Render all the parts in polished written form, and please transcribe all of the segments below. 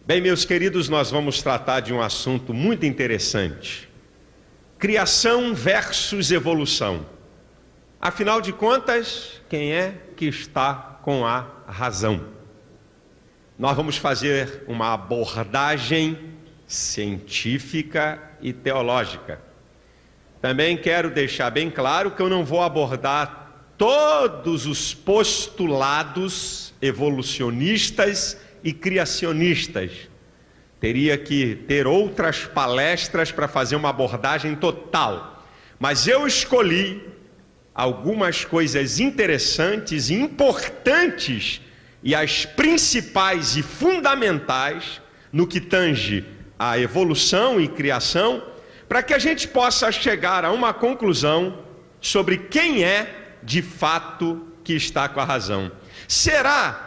Bem, meus queridos, nós vamos tratar de um assunto muito interessante. Criação versus evolução. Afinal de contas, quem é que está com a razão? Nós vamos fazer uma abordagem científica e teológica. Também quero deixar bem claro que eu não vou abordar todos os postulados evolucionistas e criacionistas. Teria que ter outras palestras para fazer uma abordagem total. Mas eu escolhi algumas coisas interessantes e importantes e as principais e fundamentais no que tange a evolução e criação, para que a gente possa chegar a uma conclusão sobre quem é de fato que está com a razão. Será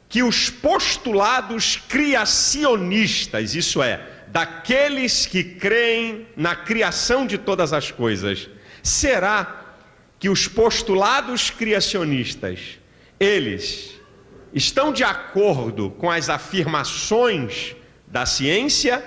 que os postulados criacionistas, isso é, daqueles que creem na criação de todas as coisas, será que os postulados criacionistas, eles estão de acordo com as afirmações da ciência?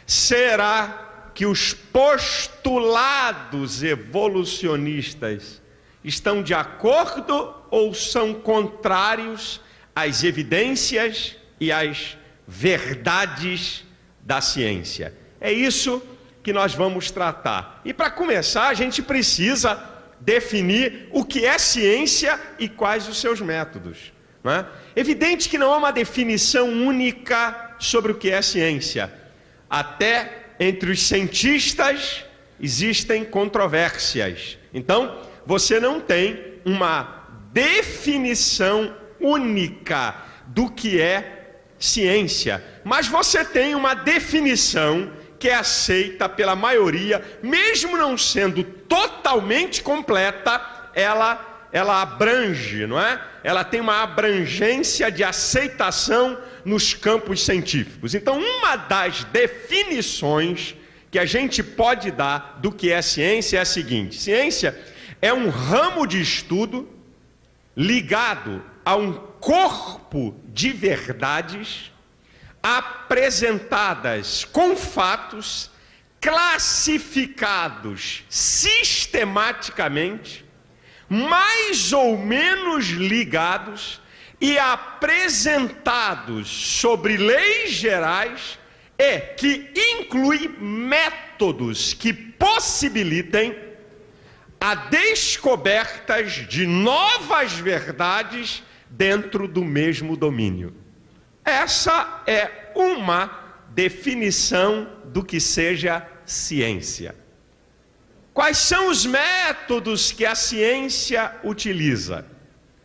Será que os postulados evolucionistas estão de acordo ou são contrários às evidências e às verdades da ciência? É isso que nós vamos tratar. E para começar, a gente precisa definir o que é ciência e quais os seus métodos, não é? Evidente que não há uma definição única sobre o que é ciência. Até entre os cientistas existem controvérsias. Então, você não tem uma definição única do que é ciência, mas você tem uma definição que é aceita pela maioria, mesmo não sendo totalmente completa, ela abrange, não é? Ela tem uma abrangência de aceitação nos campos científicos. Então, uma das definições que a gente pode dar do que é ciência é a seguinte: ciência é um ramo de estudo ligado a um corpo de verdades apresentadas com fatos, classificados sistematicamente, mais ou menos ligados e apresentados sobre leis gerais e que inclui métodos que possibilitem a descobertas de novas verdades dentro do mesmo domínio. Essa é uma definição do que seja ciência. Quais são os métodos que a ciência utiliza?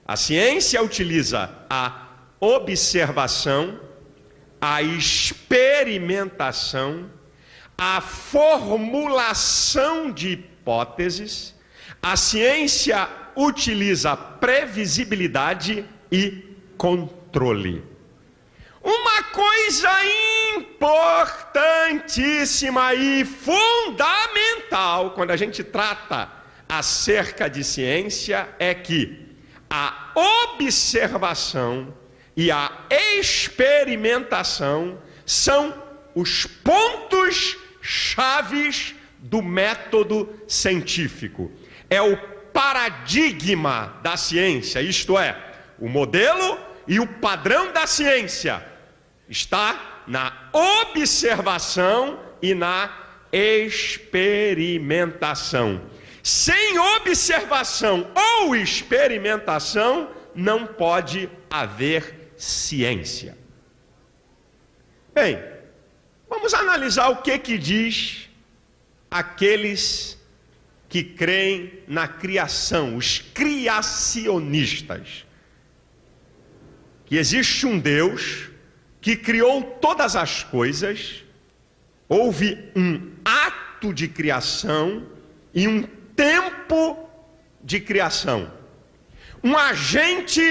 A ciência utiliza a observação, a experimentação, a formulação de hipóteses. A ciência utiliza previsibilidade e controle. Uma coisa importantíssima e fundamental quando a gente trata acerca de ciência é que a observação e a experimentação são os pontos chaves do método científico. É o paradigma da ciência, isto é, o modelo e o padrão da ciência está na observação e na experimentação. Sem observação ou experimentação, não pode haver ciência. Bem, vamos analisar o que diz aqueles que creem na criação, os criacionistas. Que existe um Deus que criou todas as coisas, houve um ato de criação e um tempo de criação. Um agente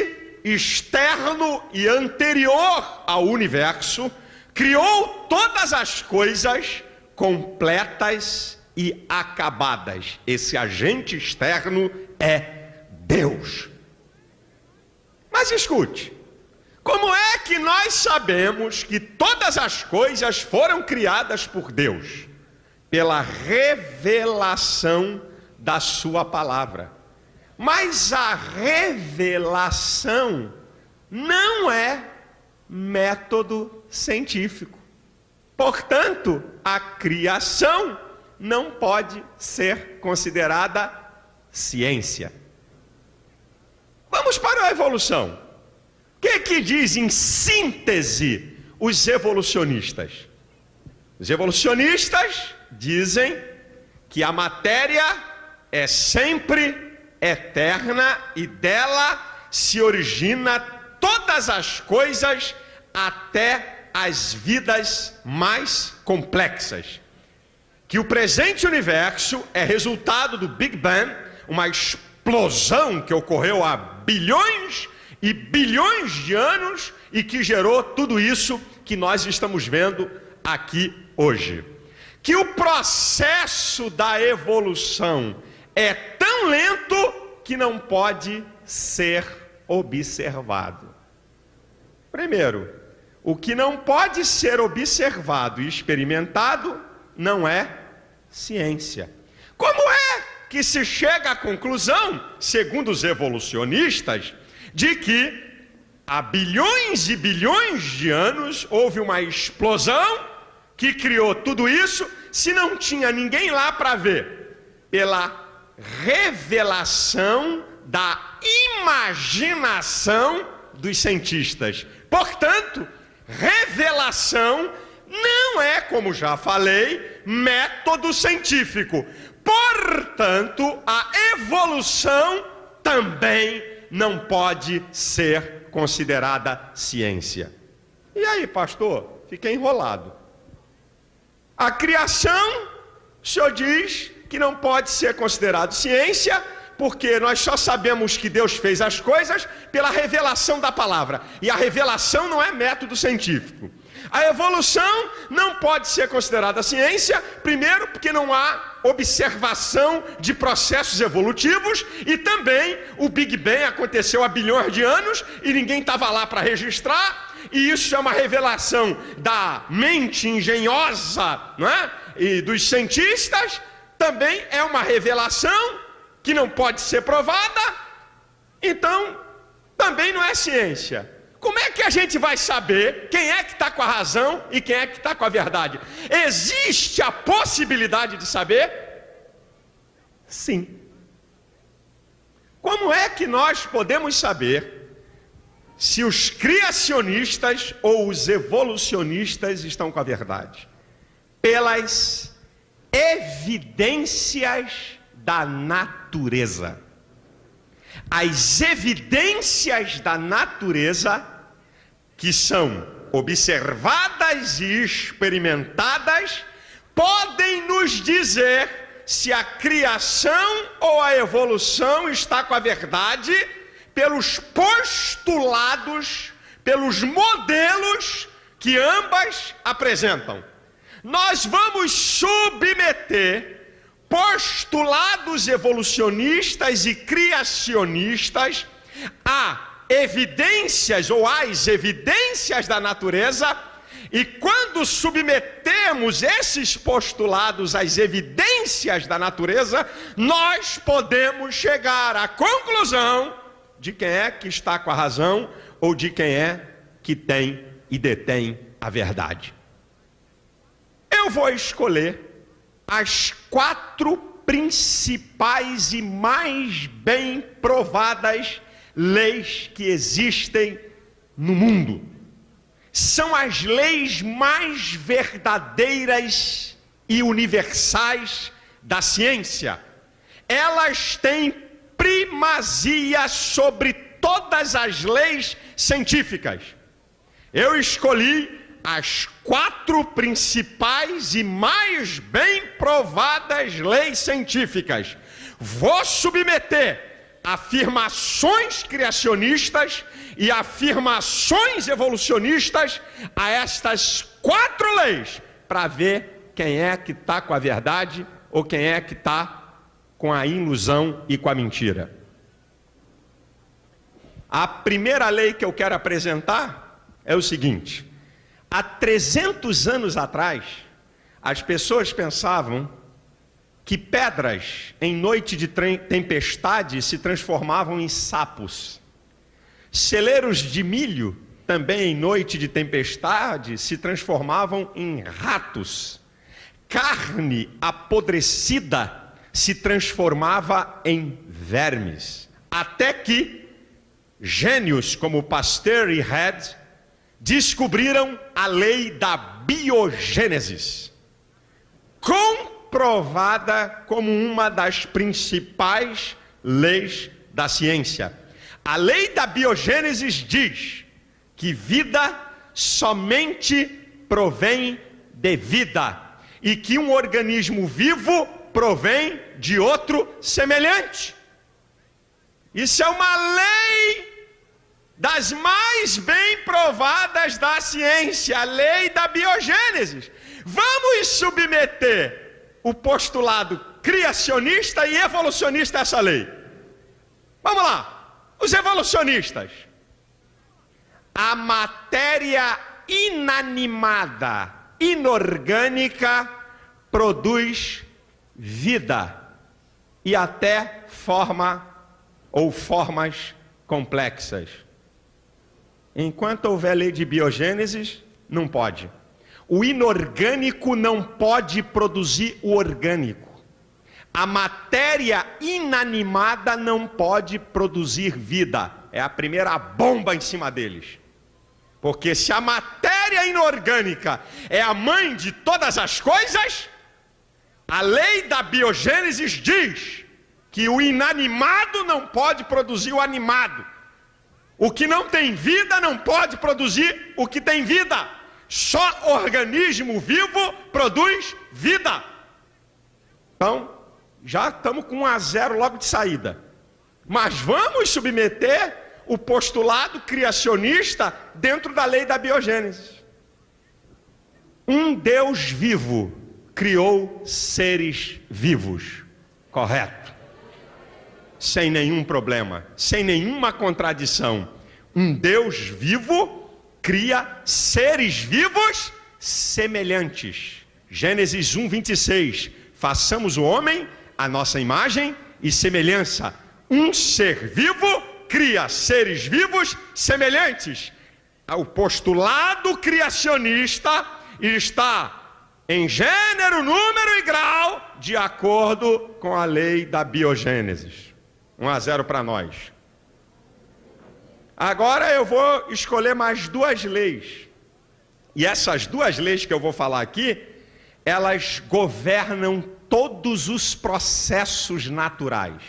externo e anterior ao universo criou todas as coisas completas e acabadas. Esse agente externo é Deus. Mas escute, Como é que nós sabemos que todas as coisas foram criadas por Deus? Pela revelação da sua palavra. Mas a revelação não é método científico. Portanto, a criação não pode ser considerada ciência. Vamos para a evolução. O que diz em síntese os evolucionistas? Os evolucionistas dizem que a matéria é sempre eterna e dela se origina todas as coisas, até as vidas mais complexas. Que o presente universo é resultado do Big Bang, uma explosão que ocorreu há bilhões e bilhões de anos e que gerou tudo isso que nós estamos vendo aqui hoje. Que o processo da evolução é tão lento que não pode ser observado. Primeiro, o que não pode ser observado e experimentado não é ciência. Como é que se chega à conclusão, segundo os evolucionistas, de que há bilhões e bilhões de anos houve uma explosão que criou tudo isso, se não tinha ninguém lá para ver? Pela revelação da imaginação dos cientistas. Portanto, revelação não é, como já falei, método científico. Portanto, a evolução também não pode ser considerada ciência. E aí, pastor? Fiquei enrolado. A criação, o senhor diz que não pode ser considerado ciência, porque nós só sabemos que Deus fez as coisas pela revelação da palavra. E a revelação não é método científico. A evolução não pode ser considerada ciência, primeiro porque não há observação de processos evolutivos, e também o Big Bang aconteceu há bilhões de anos e ninguém estava lá para registrar, e isso é uma revelação da mente engenhosa, não é? E dos cientistas. Também é uma revelação que não pode ser provada, então também não é ciência. Como é que a gente vai saber quem é que está com a razão e quem é que está com a verdade? Existe a possibilidade de saber? Sim. Como é que nós podemos saber se os criacionistas ou os evolucionistas estão com a verdade? Pelas evidências da natureza. As evidências da natureza, que são observadas e experimentadas, podem nos dizer se a criação ou a evolução está com a verdade pelos postulados, pelos modelos que ambas apresentam. Nós vamos submeter postulados evolucionistas e criacionistas a evidências ou às evidências da natureza, e quando submetemos esses postulados às evidências da natureza, nós podemos chegar à conclusão de quem é que está com a razão ou de quem é que tem e detém a verdade. Eu vou escolher as 4 principais e mais bem provadas leis que existem no mundo. São as leis mais verdadeiras e universais da ciência. Elas têm primazia sobre todas as leis científicas. Eu escolhi as 4 principais e mais bem provadas leis científicas. Vou submeter afirmações criacionistas e afirmações evolucionistas a estas 4 leis, para ver quem é que está com a verdade ou quem é que está com a ilusão e com a mentira. A primeira lei que eu quero apresentar é o seguinte: há 300 anos atrás, as pessoas pensavam que pedras em noite de tempestade se transformavam em sapos. Celeiros de milho, também em noite de tempestade, se transformavam em ratos. Carne apodrecida se transformava em vermes. Até que gênios como Pasteur e Head descobriram a lei da biogênese, comprovada como uma das principais leis da ciência. A lei da biogênese diz que vida somente provém de vida e que um organismo vivo provém de outro semelhante. Isso é uma lei das mais bem provadas da ciência, a lei da biogênese. Vamos submeter o postulado criacionista e evolucionista a essa lei. Vamos lá. Os evolucionistas: a matéria inanimada, inorgânica, produz vida e até forma ou formas complexas. Enquanto houver lei de biogênese, não pode. O inorgânico não pode produzir o orgânico. A matéria inanimada não pode produzir vida. É a primeira bomba em cima deles. Porque se a matéria inorgânica é a mãe de todas as coisas, a lei da biogênese diz que o inanimado não pode produzir o animado. O que não tem vida não pode produzir o que tem vida. Só organismo vivo produz vida. Então, já estamos com 1-0 logo de saída. Mas vamos submeter o postulado criacionista dentro da lei da biogênese. Um Deus vivo criou seres vivos. Correto. Sem nenhum problema, sem nenhuma contradição. Um Deus vivo cria seres vivos semelhantes. Gênesis 1:26. Façamos o homem a nossa imagem e semelhança. Um ser vivo cria seres vivos semelhantes. O postulado criacionista está em gênero, número e grau de acordo com a lei da biogênese. 1-0 para nós. Agora eu vou escolher mais duas leis. E essas duas leis que eu vou falar aqui, elas governam todos os processos naturais.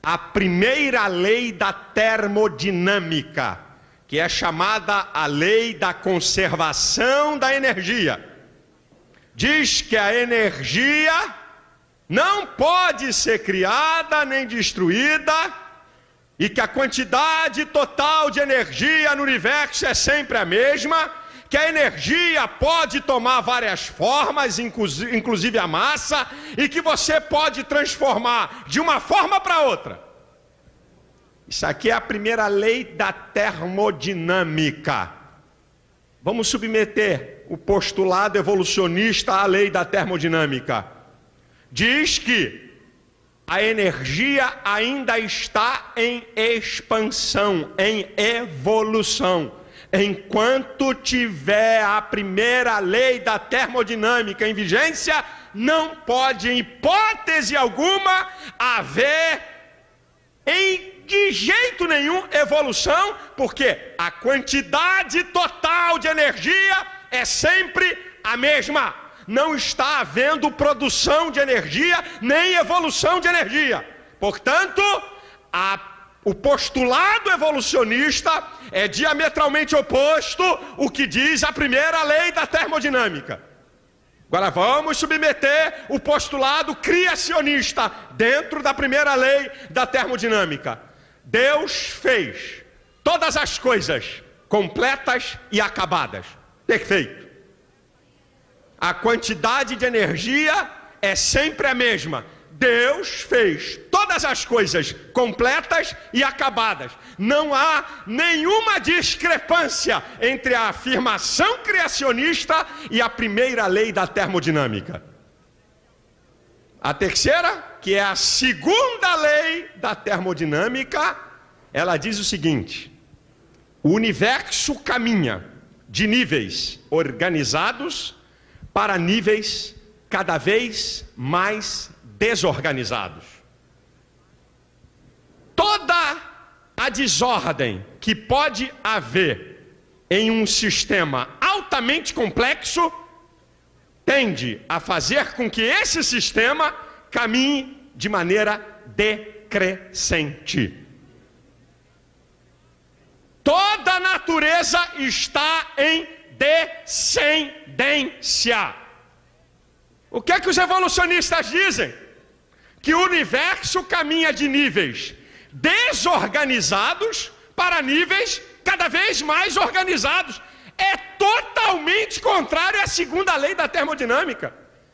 A primeira lei da termodinâmica, que é chamada a lei da conservação da energia, diz que a energia não pode ser criada nem destruída e que a quantidade total de energia no universo é sempre a mesma, que a energia pode tomar várias formas, inclusive a massa, e que você pode transformar de uma forma para outra. Isso aqui é a primeira lei da termodinâmica. Vamos submeter o postulado evolucionista à lei da termodinâmica. Diz que a energia ainda está em expansão, em evolução. Enquanto tiver a primeira lei da termodinâmica em vigência, não pode, em hipótese alguma, haver de jeito nenhum evolução, porque a quantidade total de energia é sempre a mesma. Não está havendo produção de energia, nem evolução de energia. Portanto, o postulado evolucionista é diametralmente oposto ao que diz a primeira lei da termodinâmica. Agora vamos submeter o postulado criacionista dentro da primeira lei da termodinâmica. Deus fez todas as coisas completas e acabadas. Perfeito. A quantidade de energia é sempre a mesma. Deus fez todas as coisas completas e acabadas. Não há nenhuma discrepância entre a afirmação criacionista e a primeira lei da termodinâmica. A terceira, que é a segunda lei da termodinâmica, ela diz o seguinte: o universo caminha de níveis organizados para níveis cada vez mais desorganizados. Toda a desordem que pode haver em um sistema altamente complexo tende a fazer com que esse sistema caminhe de maneira decrescente. Toda a natureza está em descendência. O que é que os evolucionistas dizem? Que o universo caminha de níveis desorganizados para níveis cada vez mais organizados. É totalmente contrário à segunda lei da termodinâmica.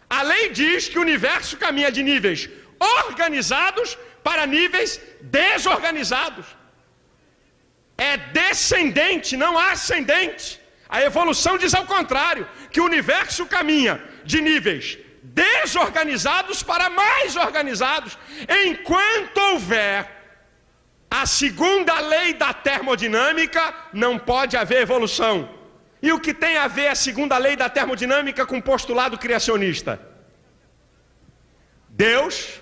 A lei diz que o universo caminha de níveis organizados para níveis desorganizados. É descendente, não ascendente. A evolução diz ao contrário, que o universo caminha de níveis desorganizados para mais organizados. Enquanto houver a segunda lei da termodinâmica, não pode haver evolução. E o que tem a ver a segunda lei da termodinâmica com o postulado criacionista? Deus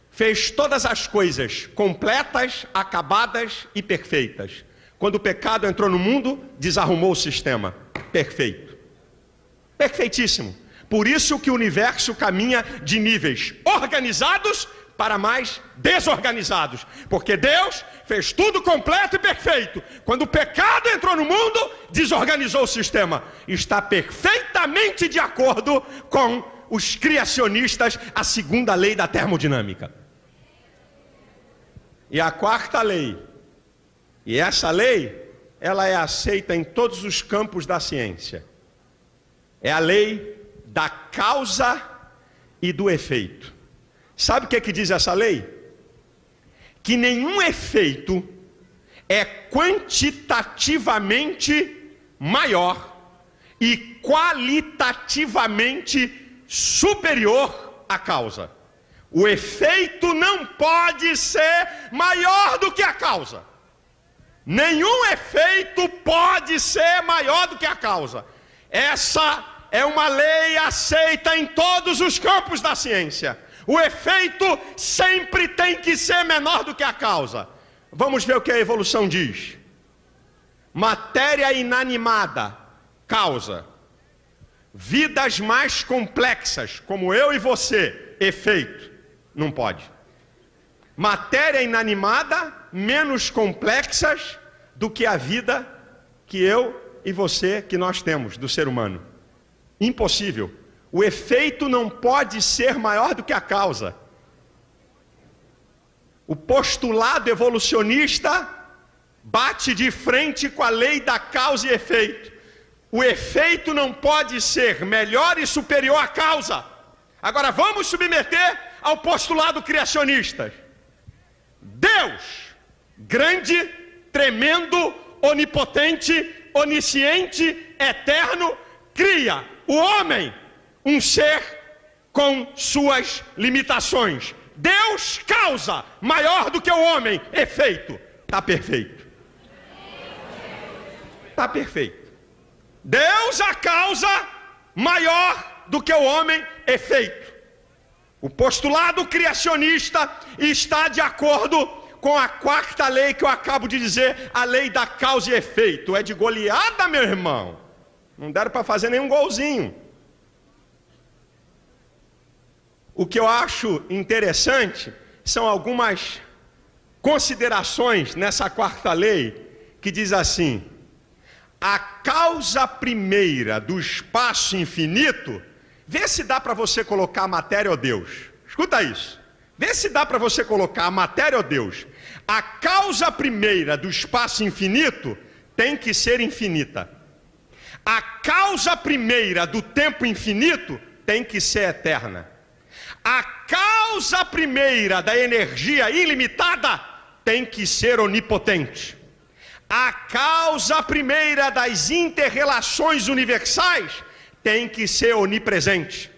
fez todas as coisas completas, acabadas e perfeitas. Quando o pecado entrou no mundo, desarrumou o sistema. Perfeito. Perfeitíssimo. Por isso que o universo caminha de níveis organizados para mais desorganizados. Porque Deus fez tudo completo e perfeito. Quando o pecado entrou no mundo, desorganizou o sistema. Está perfeitamente de acordo com os criacionistas, a segunda lei da termodinâmica. E a quarta lei, e essa lei, ela é aceita em todos os campos da ciência. É a lei da causa e do efeito. Sabe o que diz essa lei? Que nenhum efeito é quantitativamente maior e qualitativamente superior à causa. O efeito não pode ser maior do que a causa. Nenhum efeito pode ser maior do que a causa. Essa é uma lei aceita em todos os campos da ciência. O efeito sempre tem que ser menor do que a causa. Vamos ver o que a evolução diz. Matéria inanimada, causa. Vidas mais complexas, como eu e você, efeito. Não pode. Matéria inanimada, menos complexas do que a vida que eu e você, que nós temos, do ser humano. Impossível. O efeito não pode ser maior do que a causa. O postulado evolucionista bate de frente com a lei da causa e efeito. O efeito não pode ser melhor e superior à causa. Agora vamos submeter ao postulado criacionista. Deus, grande, tremendo, onipotente, onisciente, eterno, cria o homem, um ser com suas limitações. Deus causa maior do que o homem, efeito. Está perfeito. Está perfeito. Deus a causa maior do que o homem, efeito. O postulado criacionista está de acordo com a quarta lei que eu acabo de dizer, a lei da causa e efeito. É de goleada, meu irmão. Não deram para fazer nenhum golzinho. O que eu acho interessante são algumas considerações nessa quarta lei que diz assim: a causa primeira do espaço infinito, vê se dá para você colocar a matéria ou Deus. Escuta isso. Vê se dá para você colocar a matéria ou Deus. A causa primeira do espaço infinito tem que ser infinita. A causa primeira do tempo infinito tem que ser eterna. A causa causa primeira da energia ilimitada tem que ser onipotente. A causa primeira das inter-relações universais tem que ser onipresente.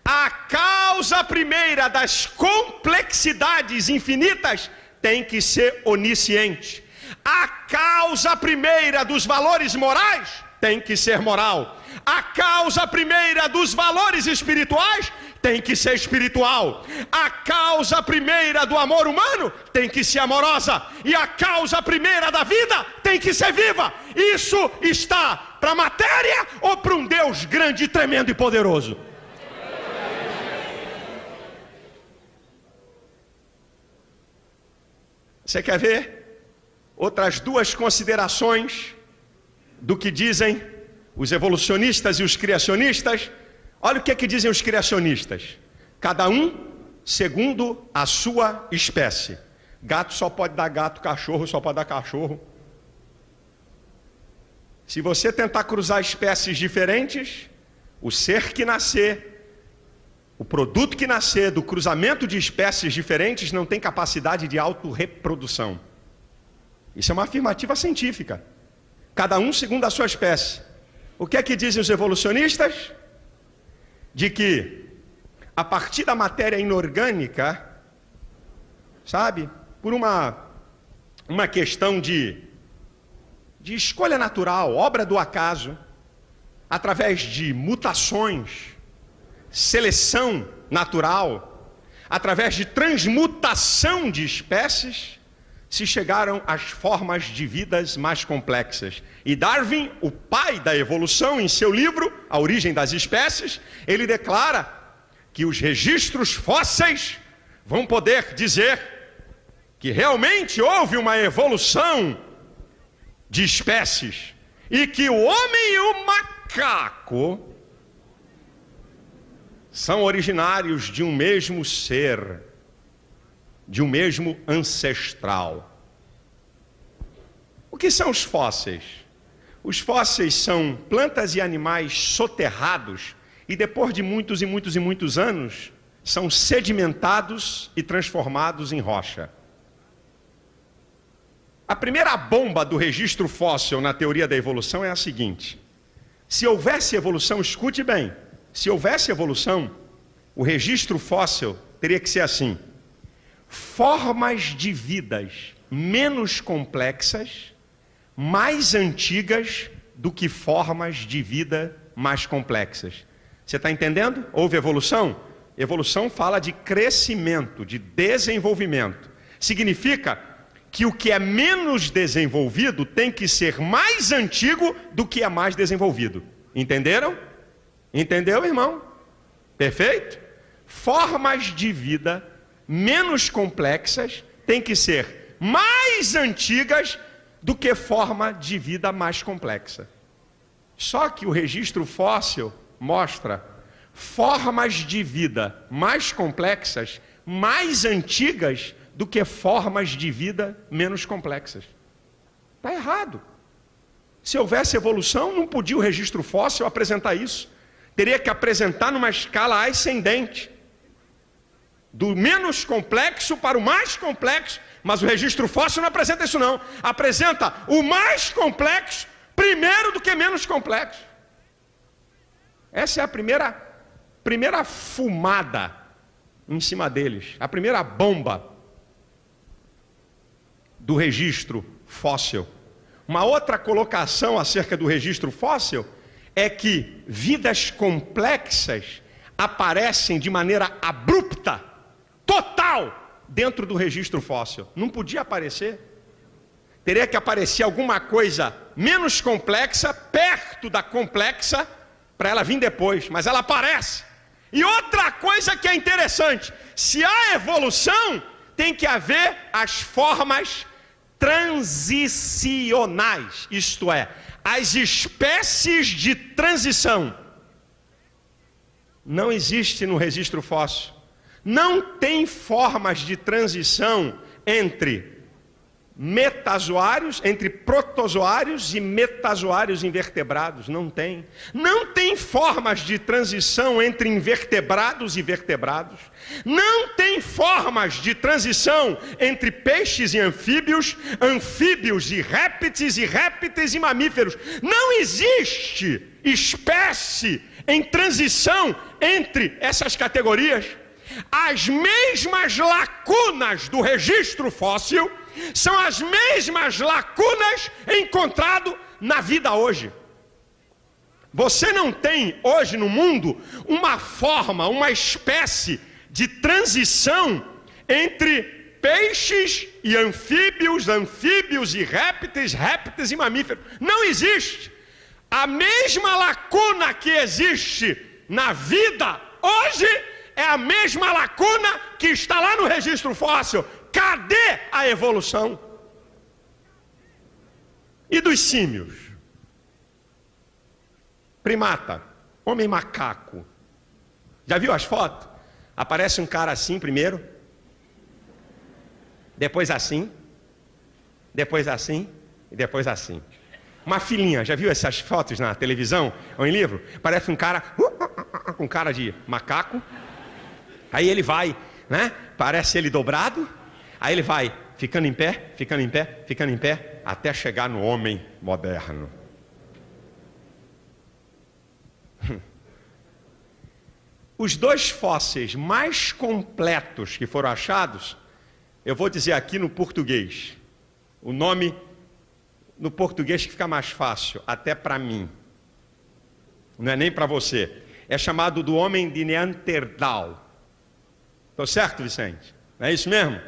A causa primeira das complexidades infinitas tem que ser onisciente. A causa primeira dos valores morais tem que ser moral. A causa primeira dos valores espirituais tem que ser espiritual. A causa primeira do amor humano tem que ser amorosa. E a causa primeira da vida tem que ser viva. Isso está para a matéria ou para um Deus grande, tremendo e poderoso? Você quer ver outras duas considerações do que dizem os evolucionistas e os criacionistas? Olha o que dizem os criacionistas. Cada um segundo a sua espécie. Gato só pode dar gato, cachorro só pode dar cachorro. Se você tentar cruzar espécies diferentes, o ser que nascer, o produto que nascer do cruzamento de espécies diferentes não tem capacidade de autorreprodução. Isso é uma afirmativa científica. Cada um segundo a sua espécie. O que é que dizem os evolucionistas? De que, a partir da matéria inorgânica, sabe, por uma questão de escolha natural, obra do acaso, através de mutações, seleção natural, através de transmutação de espécies, se chegaram às formas de vidas mais complexas. E Darwin, o pai da evolução, em seu livro A Origem das Espécies, ele declara que os registros fósseis vão poder dizer que realmente houve uma evolução de espécies e que o homem e o macaco são originários de um mesmo ser, de um mesmo ancestral. O que são os fósseis? Os fósseis são plantas e animais soterrados e depois de muitos e muitos e muitos anos são sedimentados e transformados em rocha. A primeira bomba do registro fóssil na teoria da evolução é a seguinte: se houvesse evolução, escute bem, se houvesse evolução, o registro fóssil teria que ser assim: formas de vidas menos complexas, mais antigas do que formas de vida mais complexas. Você está entendendo? Houve evolução? Evolução fala de crescimento, de desenvolvimento. Significa que o que é menos desenvolvido tem que ser mais antigo do que é mais desenvolvido. Entenderam? Entendeu, irmão? Perfeito? Formas de vida menos complexas têm que ser mais antigas do que forma de vida mais complexa. Só que o registro fóssil mostra formas de vida mais complexas, mais antigas do que formas de vida menos complexas. Está errado. Se houvesse evolução, não podia o registro fóssil apresentar isso. Teria que apresentar numa escala ascendente, do menos complexo para o mais complexo, mas o registro fóssil não apresenta isso não. Apresenta o mais complexo primeiro do que menos complexo. Essa é a primeira fumada em cima deles, a primeira bomba do registro fóssil. Uma outra colocação acerca do registro fóssil é que vidas complexas aparecem de maneira abrupta, total, dentro do registro fóssil. Não podia aparecer. Teria que aparecer alguma coisa menos complexa, perto da complexa, para ela vir depois, mas ela aparece. E outra coisa que é interessante, se há evolução, tem que haver as formas transicionais, isto é, as espécies de transição. Não existe no registro fóssil. Não tem formas de transição entre metazoários, entre protozoários e metazoários invertebrados. Não tem. Não tem formas de transição entre invertebrados e vertebrados. Não tem formas de transição entre peixes e anfíbios, anfíbios e répteis e mamíferos. Não existe espécie em transição entre essas categorias. As mesmas lacunas do registro fóssil são as mesmas lacunas encontradas na vida hoje. Você não tem hoje no mundo uma forma, uma espécie de transição entre peixes e anfíbios, anfíbios e répteis e mamíferos. Não existe. A mesma lacuna que existe na vida hoje é a mesma lacuna que está lá no registro fóssil. Cadê a evolução? E dos símios? Primata, homem macaco. Já viu as fotos? Aparece um cara assim primeiro, depois assim, depois assim e depois assim. Uma filhinha, já viu essas fotos na televisão ou em livro? Parece um cara com cara de macaco. Aí ele vai, né? Parece ele dobrado. Aí ele vai ficando em pé, ficando em pé, ficando em pé, até chegar no homem moderno. Os dois fósseis mais completos que foram achados, eu vou dizer aqui no português. O nome no português que fica mais fácil, até para mim. Não é nem para você. É chamado do homem de Neandertal. Estou certo, Vicente? Não é isso mesmo?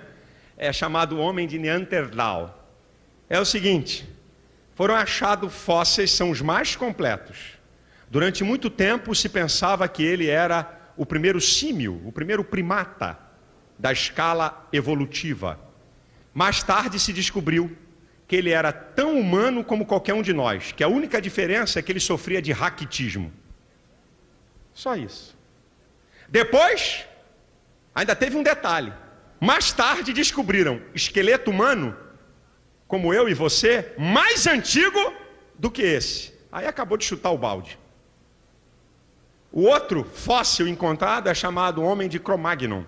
É chamado homem de Neandertal. É o seguinte, foram achados fósseis, são os mais completos. Durante muito tempo se pensava que ele era o primeiro símio, o primeiro primata da escala evolutiva. Mais tarde se descobriu que ele era tão humano como qualquer um de nós, que a única diferença é que ele sofria de raquitismo. Só isso. Depois, ainda teve um detalhe. Mais tarde descobriram esqueleto humano, como eu e você, mais antigo do que esse. Aí acabou de chutar o balde. O outro fóssil encontrado é chamado homem de Cro-Magnon.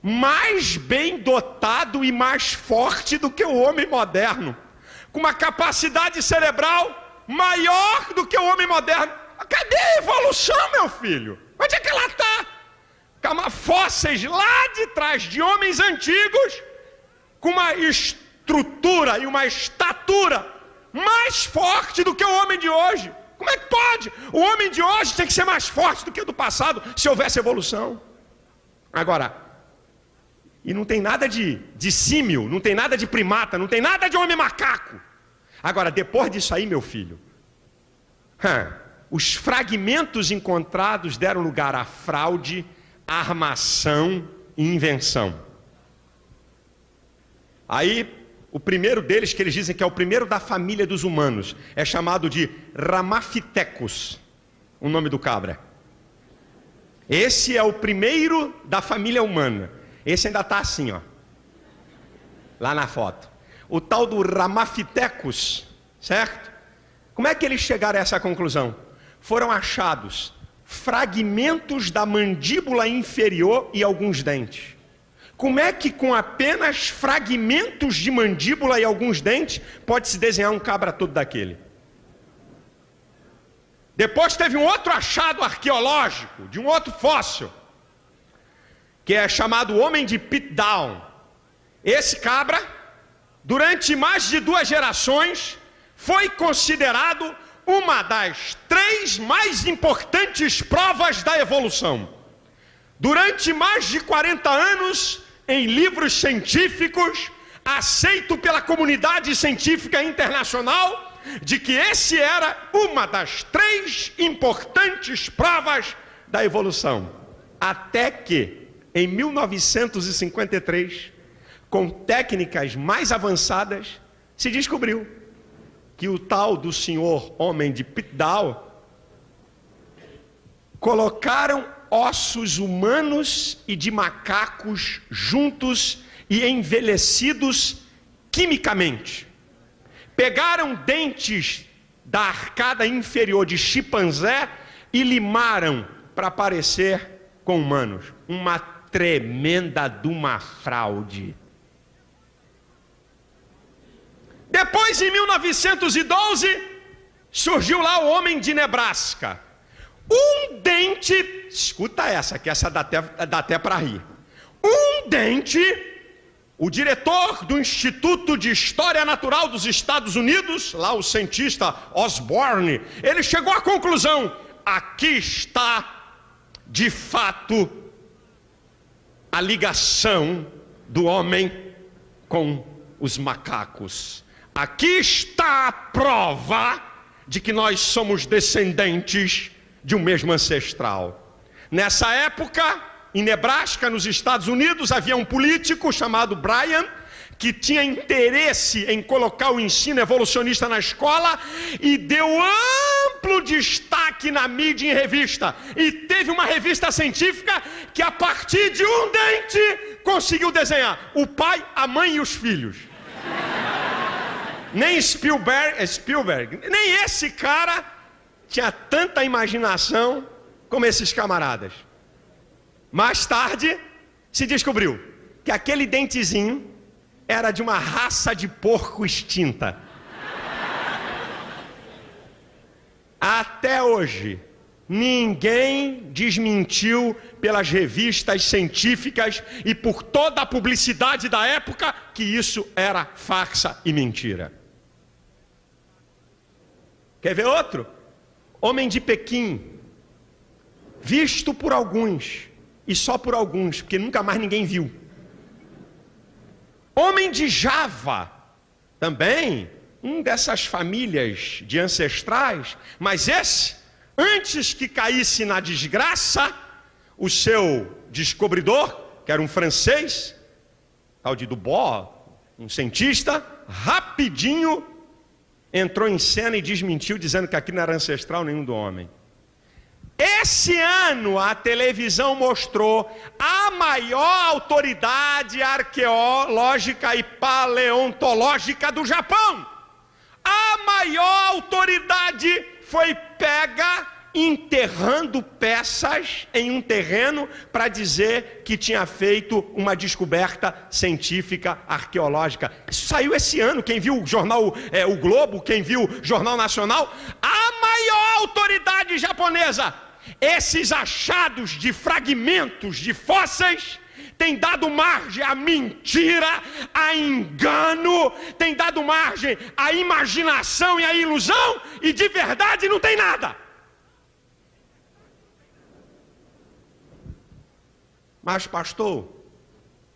Mais bem dotado e mais forte do que o homem moderno. Com uma capacidade cerebral maior do que o homem moderno. Cadê a evolução, meu filho? Onde é que ela está? Fósseis lá de trás de homens antigos, com uma estrutura e uma estatura mais forte do que o homem de hoje. Como é que pode? O homem de hoje tem que ser mais forte do que o do passado, se houvesse evolução. Agora, e não tem nada de símio, não tem nada de primata, não tem nada de homem macaco. Agora, depois disso aí, meu filho, os fragmentos encontrados deram lugar à fraude, armação e invenção. Aí, o primeiro deles, que eles dizem que é o primeiro da família dos humanos, é chamado de Ramapithecus, o nome do cabra. Esse é o primeiro da família humana. Esse ainda está assim, ó, lá na foto. O tal do Ramapithecus, certo? Como é que eles chegaram a essa conclusão? Foram achados fragmentos da mandíbula inferior e alguns dentes. Como é que com apenas fragmentos de mandíbula e alguns dentes pode-se desenhar um cabra todo daquele? Depois teve um outro achado arqueológico, de um outro fóssil, que é chamado homem de Pitdown. Esse cabra, durante mais de 2 gerações, foi considerado uma das 3 mais importantes provas da evolução. Durante mais de 40 anos, em livros científicos, aceito pela comunidade científica internacional, de que esse era uma das 3 importantes provas da evolução. Até que, em 1953, com técnicas mais avançadas, se descobriu que o tal do senhor homem de Pitdown colocaram ossos humanos e de macacos juntos e envelhecidos quimicamente. Pegaram dentes da arcada inferior de chimpanzé e limaram para parecer com humanos. Uma tremenda de uma fraude. Depois, em 1912, surgiu lá o homem de Nebraska. Um dente, escuta essa, que essa dá até para rir. Um dente, o diretor do Instituto de História Natural dos Estados Unidos, lá o cientista Osborne, ele chegou à conclusão: aqui está, de fato, a ligação do homem com os macacos. Aqui está a prova de que nós somos descendentes de um mesmo ancestral. Nessa época, em Nebraska, nos Estados Unidos, havia um político chamado Bryan, que tinha interesse em colocar o ensino evolucionista na escola e deu amplo destaque na mídia e em revista. E teve uma revista científica que, a partir de um dente, conseguiu desenhar o pai, a mãe e os filhos. Nem Spielberg, nem esse cara tinha tanta imaginação como esses camaradas. Mais tarde, se descobriu que aquele dentezinho era de uma raça de porco extinta. Até hoje, ninguém desmentiu pelas revistas científicas e por toda a publicidade da época que isso era farsa e mentira. Quer ver outro? Homem de Pequim, visto por alguns, e só por alguns, porque nunca mais ninguém viu. Homem de Java, também, dessas famílias de ancestrais, mas esse, antes que caísse na desgraça, o seu descobridor, que era um francês, tal de Dubois, um cientista, rapidinho entrou em cena e desmentiu, dizendo que aqui não era ancestral nenhum do homem. Esse ano a televisão mostrou a maior autoridade arqueológica e paleontológica do Japão. A maior autoridade foi pega enterrando peças em um terreno para dizer que tinha feito uma descoberta científica arqueológica. Isso saiu esse ano. Quem viu o jornal O Globo, quem viu o Jornal Nacional, a maior autoridade japonesa. Esses achados de fragmentos de fósseis têm dado margem à mentira, a engano, tem dado margem à imaginação e à ilusão, e de verdade não tem nada. Mas, pastor,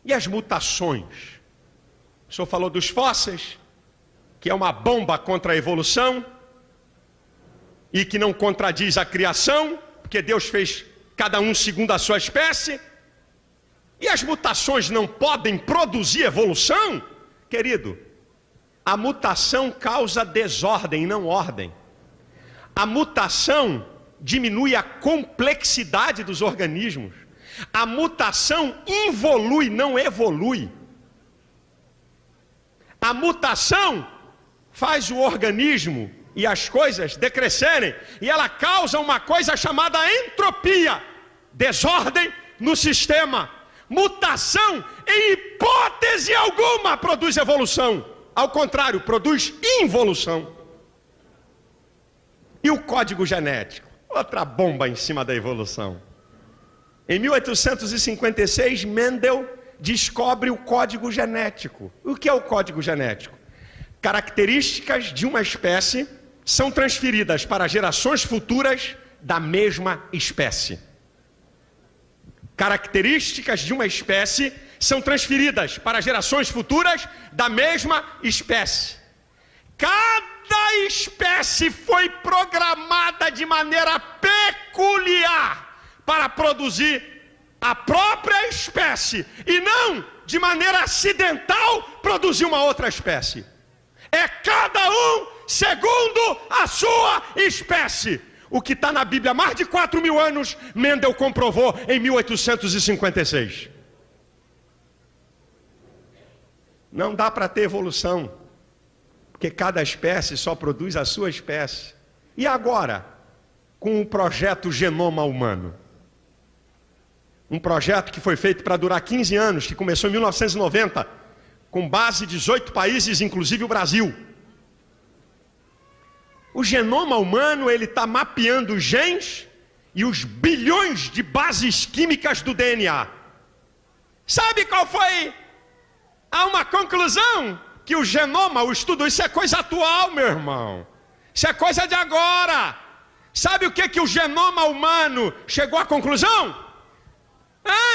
e as mutações? O senhor falou dos fósseis, que é uma bomba contra a evolução e que não contradiz a criação, porque Deus fez cada um segundo a sua espécie. E as mutações não podem produzir evolução? Querido, a mutação causa desordem, não ordem. A mutação diminui a complexidade dos organismos. A mutação involui, não evolui. A mutação faz o organismo e as coisas decrescerem, e ela causa uma coisa chamada entropia, desordem no sistema. Mutação, em hipótese alguma, produz evolução. Ao contrário, produz involução. E o código genético? Outra bomba em cima da evolução. Em 1856, Mendel descobre o código genético. O que é o código genético? Características de uma espécie são transferidas para gerações futuras da mesma espécie. Características de uma espécie são transferidas para gerações futuras da mesma espécie. Cada espécie foi programada de maneira peculiar para produzir a própria espécie e não de maneira acidental produzir uma outra espécie. É cada um segundo a sua espécie. O que está na Bíblia há mais de 4.000 anos, Mendel comprovou em 1856. Não dá para ter evolução, porque cada espécie só produz a sua espécie. E agora, com o projeto Genoma Humano? Um projeto que foi feito para durar 15 anos, que começou em 1990, com base em 18 países, inclusive o Brasil. O genoma humano, ele está mapeando os genes e os bilhões de bases químicas do DNA. Sabe qual foi? Há uma conclusão que o genoma, o estudo, isso é coisa atual, meu irmão. Isso é coisa de agora. Sabe o que o genoma humano chegou à conclusão?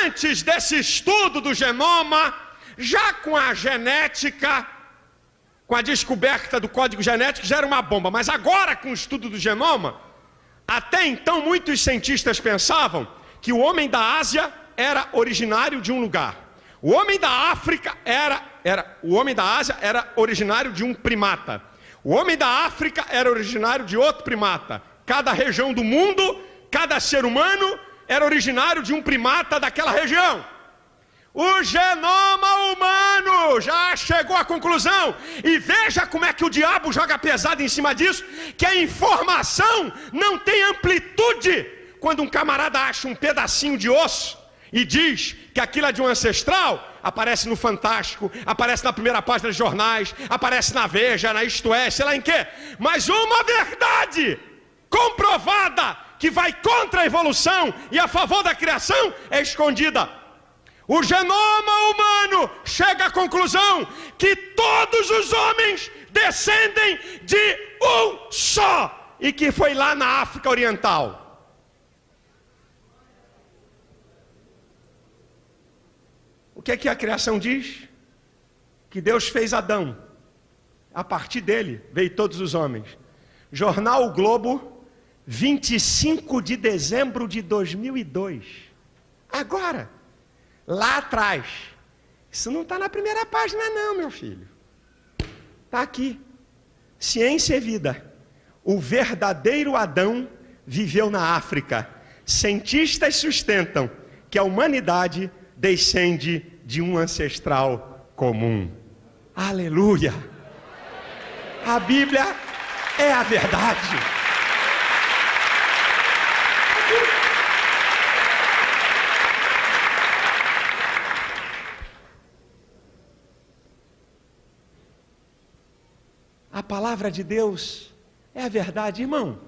Antes desse estudo do genoma, já com a genética, com a descoberta do código genético, já era uma bomba. Mas agora, com o estudo do genoma, até então muitos cientistas pensavam que o homem da Ásia era originário de um lugar. O homem da África o homem da Ásia era originário de um primata. O homem da África era originário de outro primata. Cada região do mundo, cada ser humano era originário de um primata daquela região. O genoma humano já chegou à conclusão, e veja como é que o diabo joga pesado em cima disso, que a informação não tem amplitude. Quando um camarada acha um pedacinho de osso e diz que aquilo é de um ancestral, aparece no Fantástico, aparece na primeira página dos jornais, aparece na Veja, na Isto É, sei lá em quê. Mas uma verdade comprovada que vai contra a evolução e a favor da criação é escondida. O genoma humano chega à conclusão que todos os homens descendem de um só, e que foi lá na África Oriental. O que é que a criação diz? Que Deus fez Adão. A partir dele veio todos os homens. Jornal O Globo, 25 de dezembro de 2002. Agora, lá atrás. Isso não está na primeira página não, meu filho. Está aqui. Ciência e Vida. O verdadeiro Adão viveu na África. Cientistas sustentam que a humanidade descende de um ancestral comum. Aleluia! A Bíblia é a verdade. A palavra de Deus é a verdade, irmão.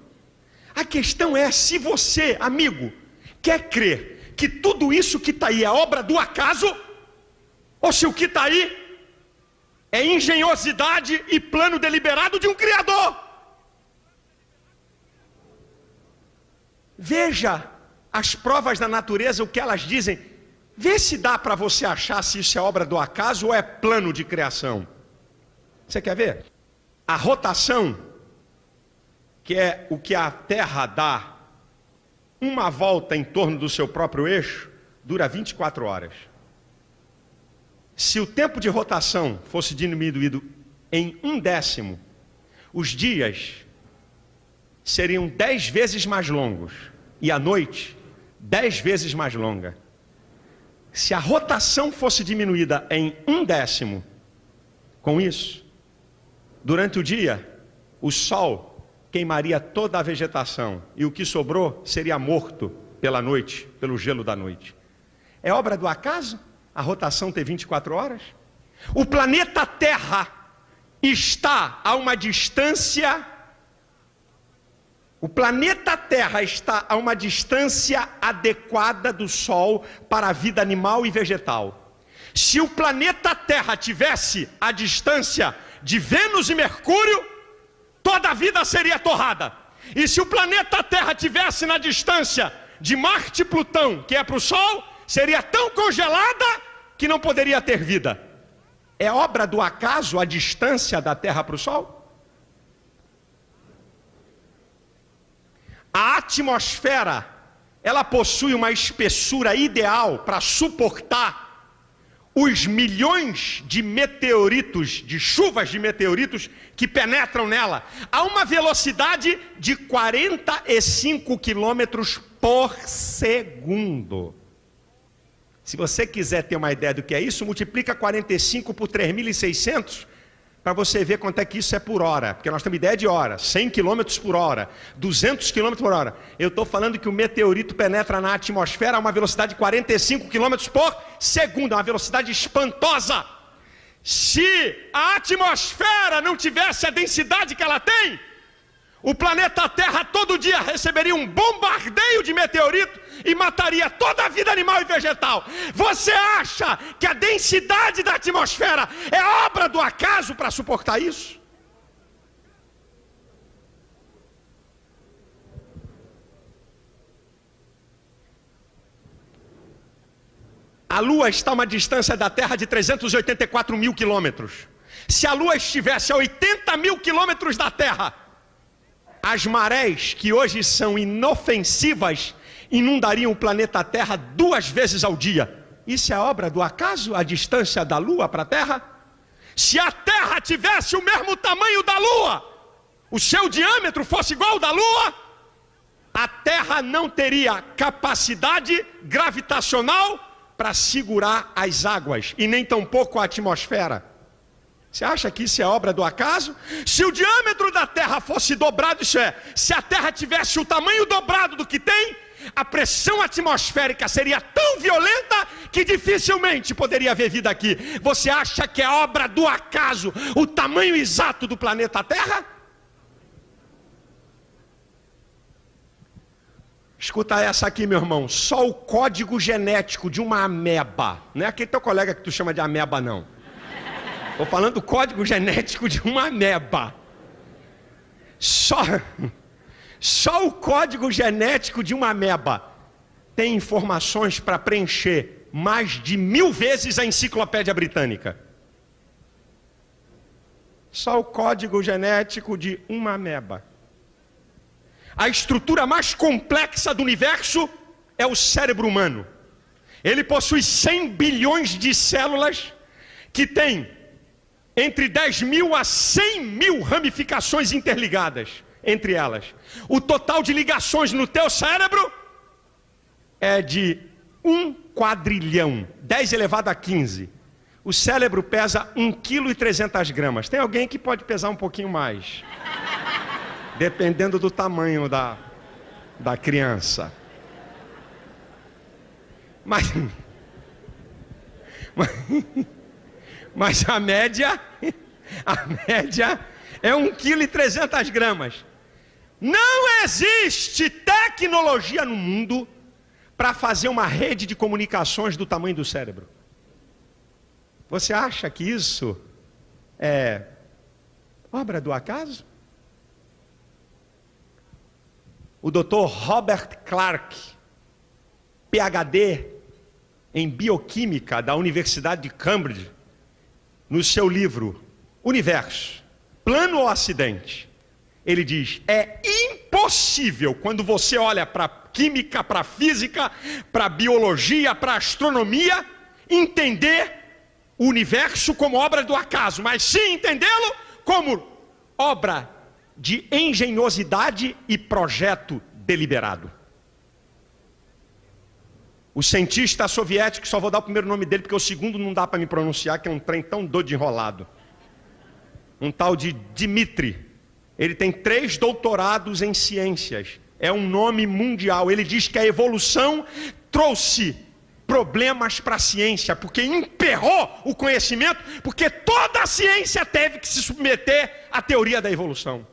A questão é se você, amigo, quer crer que tudo isso que está aí é obra do acaso, ou se o que está aí é engenhosidade e plano deliberado de um Criador. Veja as provas da natureza, o que elas dizem. Vê se dá para você achar se isso é obra do acaso ou é plano de criação. Você quer ver? A rotação, que é o que a Terra dá uma volta em torno do seu próprio eixo, dura 24 horas. Se o tempo de rotação fosse diminuído em 1/10, os dias seriam 10 vezes mais longos e a noite 10 vezes mais longa. Se a rotação fosse diminuída em 1/10, com isso, durante o dia, o sol queimaria toda a vegetação e o que sobrou seria morto pela noite, pelo gelo da noite. É obra do acaso a rotação ter 24 horas? O planeta Terra está a uma distância... O planeta Terra está a uma distância adequada do Sol para a vida animal e vegetal. Se o planeta Terra tivesse a distância de Vênus e Mercúrio, toda a vida seria torrada. E se o planeta Terra tivesse na distância de Marte e Plutão, que é para o Sol, seria tão congelada que não poderia ter vida. É obra do acaso a distância da Terra para o Sol? A atmosfera, ela possui uma espessura ideal para suportar os milhões de meteoritos, de chuvas de meteoritos que penetram nela, a uma velocidade de 45 quilômetros por segundo. Se você quiser ter uma ideia do que é isso, multiplica 45 por 3.600 para você ver quanto é que isso é por hora. Porque nós temos ideia de hora, 100 km por hora, 200 km por hora. Eu estou falando que o meteorito penetra na atmosfera a uma velocidade de 45 km por segundo, é uma velocidade espantosa. Se a atmosfera não tivesse a densidade que ela tem, o planeta Terra todo dia receberia um bombardeio de meteorito e mataria toda a vida animal e vegetal. Você acha que a densidade da atmosfera é obra do acaso para suportar isso? A Lua está a uma distância da Terra de 384 mil quilômetros. Se a Lua estivesse a 80 mil quilômetros da Terra, as marés, que hoje são inofensivas, inundariam o planeta Terra 2 vezes ao dia. Isso é obra do acaso, a distância da Lua para a Terra? Se a Terra tivesse o mesmo tamanho da Lua, o seu diâmetro fosse igual ao da Lua, a Terra não teria capacidade gravitacional para segurar as águas, e nem tampouco a atmosfera. Você acha que isso é obra do acaso? Se o diâmetro da Terra fosse dobrado, isso é, se a Terra tivesse o tamanho dobrado do que tem, a pressão atmosférica seria tão violenta que dificilmente poderia haver vida aqui. Você acha que é obra do acaso o tamanho exato do planeta Terra? Escuta essa aqui, meu irmão. Só o código genético de uma ameba, não é aquele teu colega que tu chama de ameba, não. Estou falando do código genético de uma ameba. Só o código genético de uma ameba tem informações para preencher mais de 1000 vezes a enciclopédia britânica. Só o código genético de uma ameba. A estrutura mais complexa do universo é o cérebro humano. Ele possui 100 bilhões de células que têm entre 10 mil a 100 mil ramificações interligadas entre elas. O total de ligações no teu cérebro é de 1 quadrilhão, 10 elevado a 15. O cérebro pesa 1,3 kg. Tem alguém que pode pesar um pouquinho mais, dependendo do tamanho da criança. Mas a média é 1,3 kg. Não existe tecnologia no mundo para fazer uma rede de comunicações do tamanho do cérebro. Você acha que isso é obra do acaso? O Dr. Robert Clark, PhD em bioquímica da Universidade de Cambridge, no seu livro Universo, Plano ou Acidente, ele diz: é impossível, quando você olha para química, para física, para biologia, para astronomia, entender o universo como obra do acaso, mas sim entendê-lo como obra de engenhosidade e projeto deliberado. O cientista soviético, só vou dar o primeiro nome dele porque o segundo não dá para me pronunciar, que é um trem tão doido de enrolado. Um tal de Dmitri. Ele tem 3 doutorados em ciências. É um nome mundial. Ele diz que a evolução trouxe problemas para a ciência, porque emperrou o conhecimento, porque toda a ciência teve que se submeter à teoria da evolução.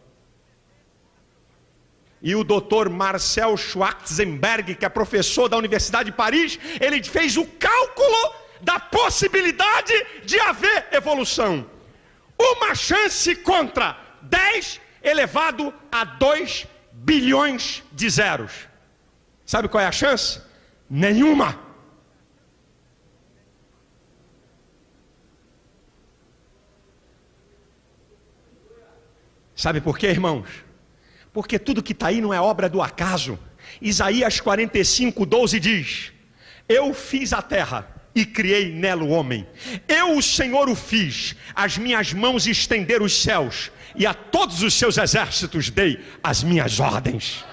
E o Dr. Marcel Schwarzenberg, que é professor da Universidade de Paris, ele fez o cálculo da possibilidade de haver evolução. Uma chance contra 10 elevado a 2 bilhões de zeros. Sabe qual é a chance? Nenhuma. Sabe por quê, irmãos? Porque tudo que está aí não é obra do acaso. Isaías 45:12 diz: eu fiz a terra e criei nela o homem. Eu, o Senhor, o fiz. As minhas mãos estenderam os céus, e a todos os seus exércitos dei as minhas ordens. . 。 . 。 . . . . . . . . . . . . . . . . . . . . . . . . . . . . . . . . . . . . . . . . . . . . . . . . . . . . . . .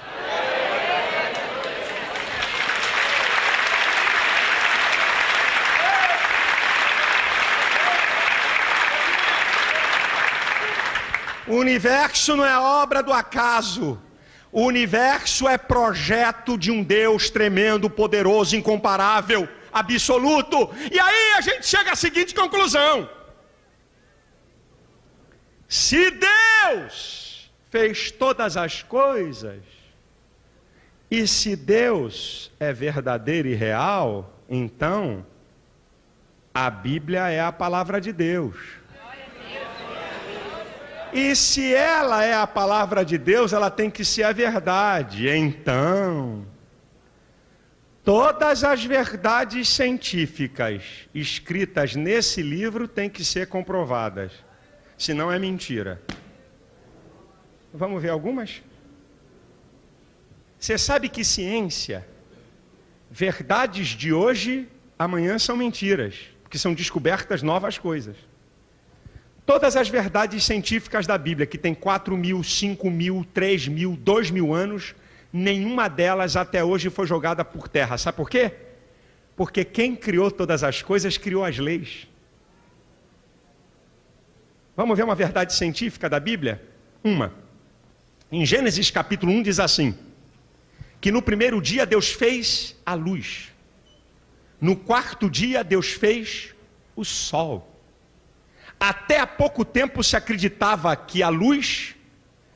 O universo não é obra do acaso. O universo é projeto de um Deus tremendo, poderoso, incomparável, absoluto. E aí a gente chega à seguinte conclusão: se Deus fez todas as coisas, e se Deus é verdadeiro e real, então a Bíblia é a palavra de Deus. E se ela é a palavra de Deus, ela tem que ser a verdade. Então, todas as verdades científicas escritas nesse livro têm que ser comprovadas. Senão é mentira. Vamos ver algumas? Você sabe que ciência, verdades de hoje, amanhã são mentiras, porque são descobertas novas coisas. Todas as verdades científicas da Bíblia, que tem 4.000, 5.000, 3.000, 2.000 anos, nenhuma delas até hoje foi jogada por terra. Sabe por quê? Porque quem criou todas as coisas, criou as leis. Vamos ver uma verdade científica da Bíblia? Uma. Em Gênesis capítulo 1 diz assim, que no primeiro dia Deus fez a luz. No quarto dia Deus fez o sol. Até há pouco tempo se acreditava que a luz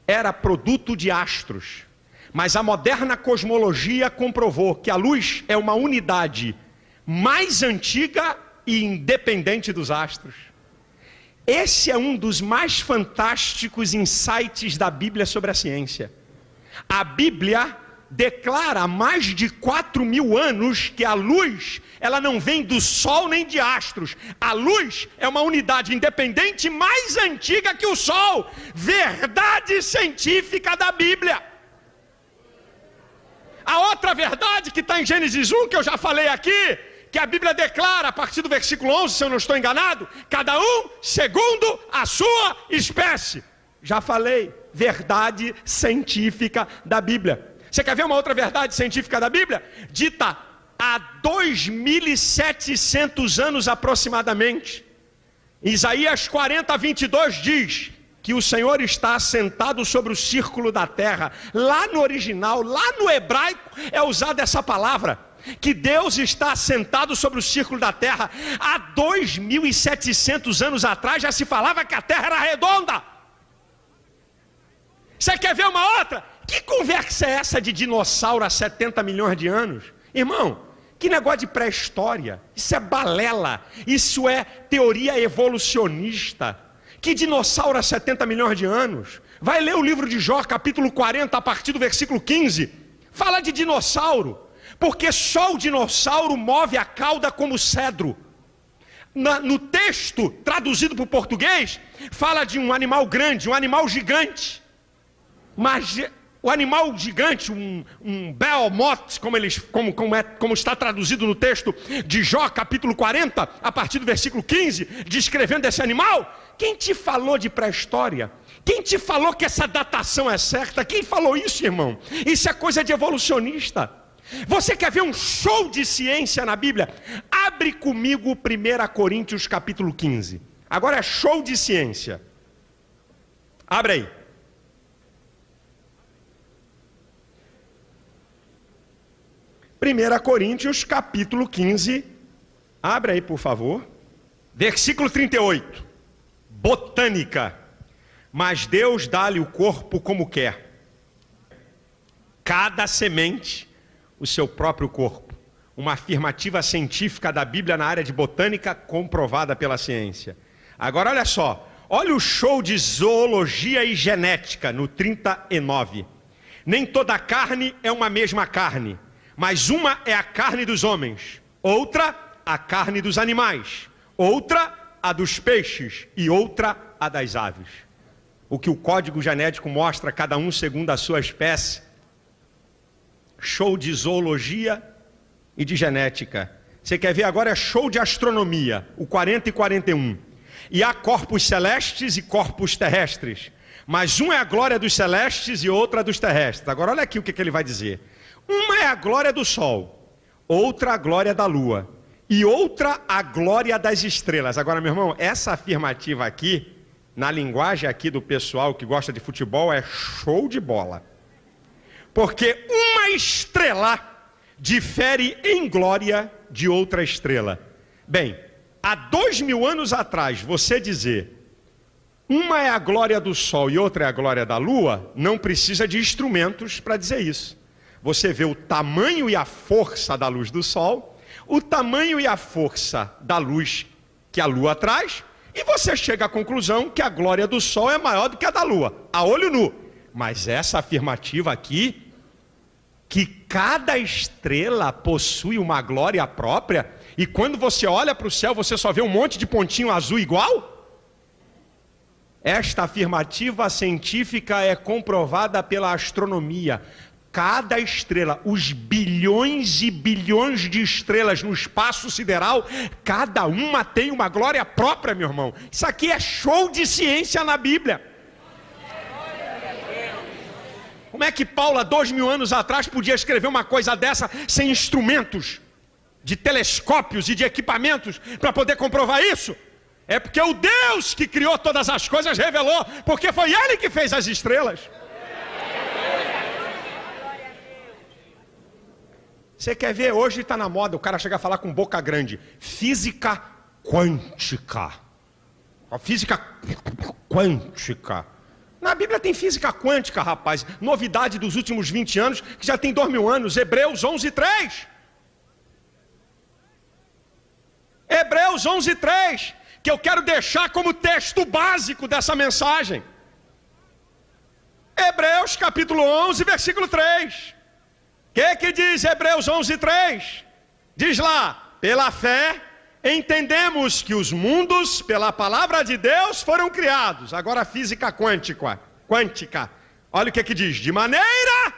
era produto de astros. Mas a moderna cosmologia comprovou que a luz é uma unidade mais antiga e independente dos astros. Esse é um dos mais fantásticos insights da Bíblia sobre a ciência. A Bíblia declara há mais de 4.000 anos que a luz, ela não vem do sol nem de astros. A luz é uma unidade independente mais antiga que o sol. Verdade científica da Bíblia. A outra verdade que está em Gênesis 1, que eu já falei aqui, que a Bíblia declara a partir do versículo 11, se eu não estou enganado, cada um segundo a sua espécie. Já falei, verdade científica da Bíblia. Você quer ver uma outra verdade científica da Bíblia? Dita há 2.700 anos aproximadamente. Isaías 40:22 diz que o Senhor está assentado sobre o círculo da terra. Lá no original, lá no hebraico, é usada essa palavra, que Deus está assentado sobre o círculo da terra. Há 2.700 anos atrás já se falava que a terra era redonda. Você quer ver uma outra? Que conversa é essa de dinossauro há 70 milhões de anos? Irmão, que negócio de pré-história. Isso é balela. Isso é teoria evolucionista. Que dinossauro há 70 milhões de anos? Vai ler o livro de Jó, capítulo 40, a partir do versículo 15. Fala de dinossauro. Porque só o dinossauro move a cauda como cedro. No texto, traduzido para o português, fala de um animal grande, um animal gigante. Mas o animal gigante, um behemoth, como está traduzido no texto de Jó, capítulo 40, a partir do versículo 15, descrevendo esse animal. Quem te falou de pré-história? Quem te falou que essa datação é certa? Quem falou isso, irmão? Isso é coisa de evolucionista. Você quer ver um show de ciência na Bíblia? Abre comigo 1 Coríntios capítulo 15. Agora é show de ciência. Abre aí. 1 Coríntios capítulo 15. Abre aí, por favor. Versículo 38. Botânica. Mas Deus dá-lhe o corpo como quer. Cada semente o seu próprio corpo. Uma afirmativa científica da Bíblia na área de botânica, comprovada pela ciência. Agora olha só, olha o show de zoologia e genética no 39. Nem toda carne é uma mesma carne, mas uma é a carne dos homens, outra a carne dos animais, outra a dos peixes e outra a das aves. O que o código genético mostra, cada um segundo a sua espécie. Show de zoologia e de genética. Você quer ver agora? É show de astronomia, o 40 e 41. E há corpos celestes e corpos terrestres, mas um é a glória dos celestes e outra dos terrestres. Agora olha aqui o que ele vai dizer. Uma é a glória do sol, outra a glória da lua e outra a glória das estrelas. Agora, meu irmão, essa afirmativa aqui na linguagem aqui do pessoal que gosta de futebol, é show de bola. Porque uma estrela difere em glória de outra estrela. Bem, há 2000 anos atrás, você dizer uma é a glória do sol e outra é a glória da lua, não precisa de instrumentos para dizer isso. Você vê o tamanho e a força da luz do sol, o tamanho e a força da luz que a lua traz, e você chega à conclusão que a glória do sol é maior do que a da lua, a olho nu. Mas essa afirmativa aqui, que cada estrela possui uma glória própria, e quando você olha para o céu, você só vê um monte de pontinho azul igual? Esta afirmativa científica é comprovada pela astronomia. Cada estrela, os bilhões e bilhões de estrelas no espaço sideral, cada uma tem uma glória própria, meu irmão. Isso aqui é show de ciência na Bíblia. Como é que Paulo, há 2000 anos atrás, podia escrever uma coisa dessa sem instrumentos de telescópios e de equipamentos para poder comprovar isso? É porque o Deus que criou todas as coisas revelou, porque foi Ele que fez as estrelas. Você quer ver? Hoje está na moda o cara chegar a falar com boca grande. Física quântica. A física quântica. Na Bíblia tem física quântica, rapaz. Novidade dos últimos 20 anos, que já tem 2000 anos. Hebreus 11:3. Hebreus 11:3. Que eu quero deixar como texto básico dessa mensagem. Hebreus capítulo 11, versículo 3. O que diz Hebreus 11:3? Diz lá: pela fé entendemos que os mundos pela palavra de Deus foram criados. Agora a física quântica. Olha o que diz: de maneira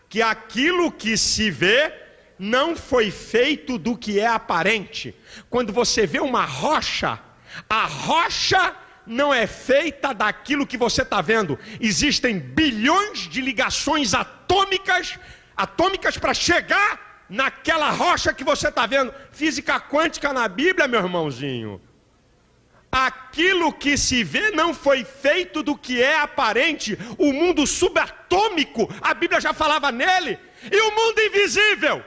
que aquilo que se vê não foi feito do que é aparente. Quando você vê uma rocha, a rocha não é feita daquilo que você está vendo. Existem bilhões de ligações atômicas para chegar naquela rocha que você está vendo. Física quântica na Bíblia, meu irmãozinho. Aquilo que se vê não foi feito do que é aparente. O mundo subatômico, a Bíblia já falava nele. E o mundo invisível,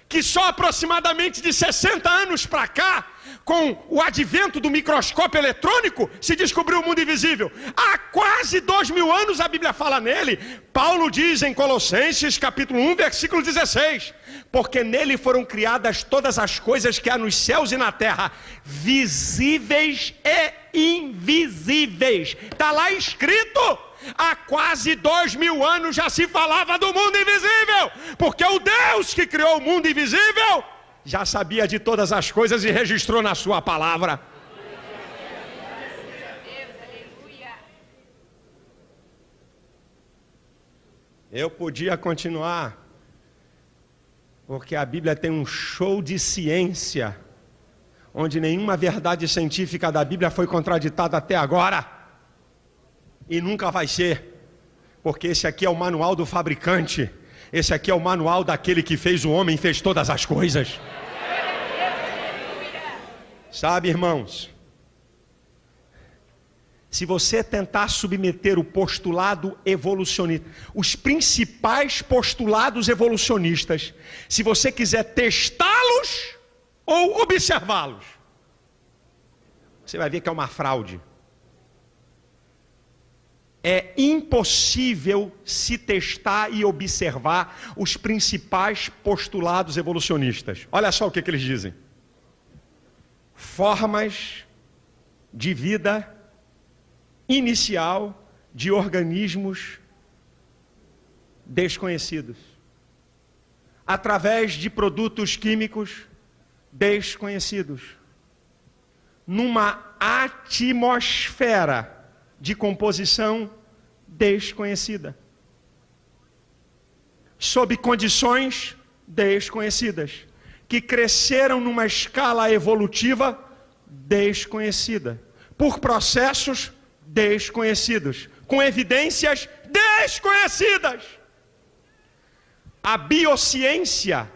que só aproximadamente de 60 anos para cá, com o advento do microscópio eletrônico, se descobriu o mundo invisível. Há quase 2000 anos a Bíblia fala nele. Paulo diz em Colossenses capítulo 1, versículo 16: porque nele foram criadas todas as coisas que há nos céus e na terra, visíveis e invisíveis. Está lá escrito. Há quase 2000 anos já se falava do mundo invisível, porque o Deus que criou o mundo invisível já sabia de todas as coisas e registrou na sua palavra. Eu podia continuar, porque a Bíblia tem um show de ciência, onde nenhuma verdade científica da Bíblia foi contraditada até agora, e nunca vai ser, porque esse aqui é o manual do fabricante. Esse aqui é o manual daquele que fez o homem e fez todas as coisas. Sabe, irmãos, se você tentar submeter o postulado evolucionista, os principais postulados evolucionistas, se você quiser testá-los ou observá-los, você vai ver que é uma fraude. É impossível se testar e observar os principais postulados evolucionistas. Olha só o que eles dizem: formas de vida inicial de organismos desconhecidos, através de produtos químicos desconhecidos, numa atmosfera de composição desconhecida, sob condições desconhecidas, que cresceram numa escala evolutiva desconhecida, por processos desconhecidos, com evidências desconhecidas. A biociência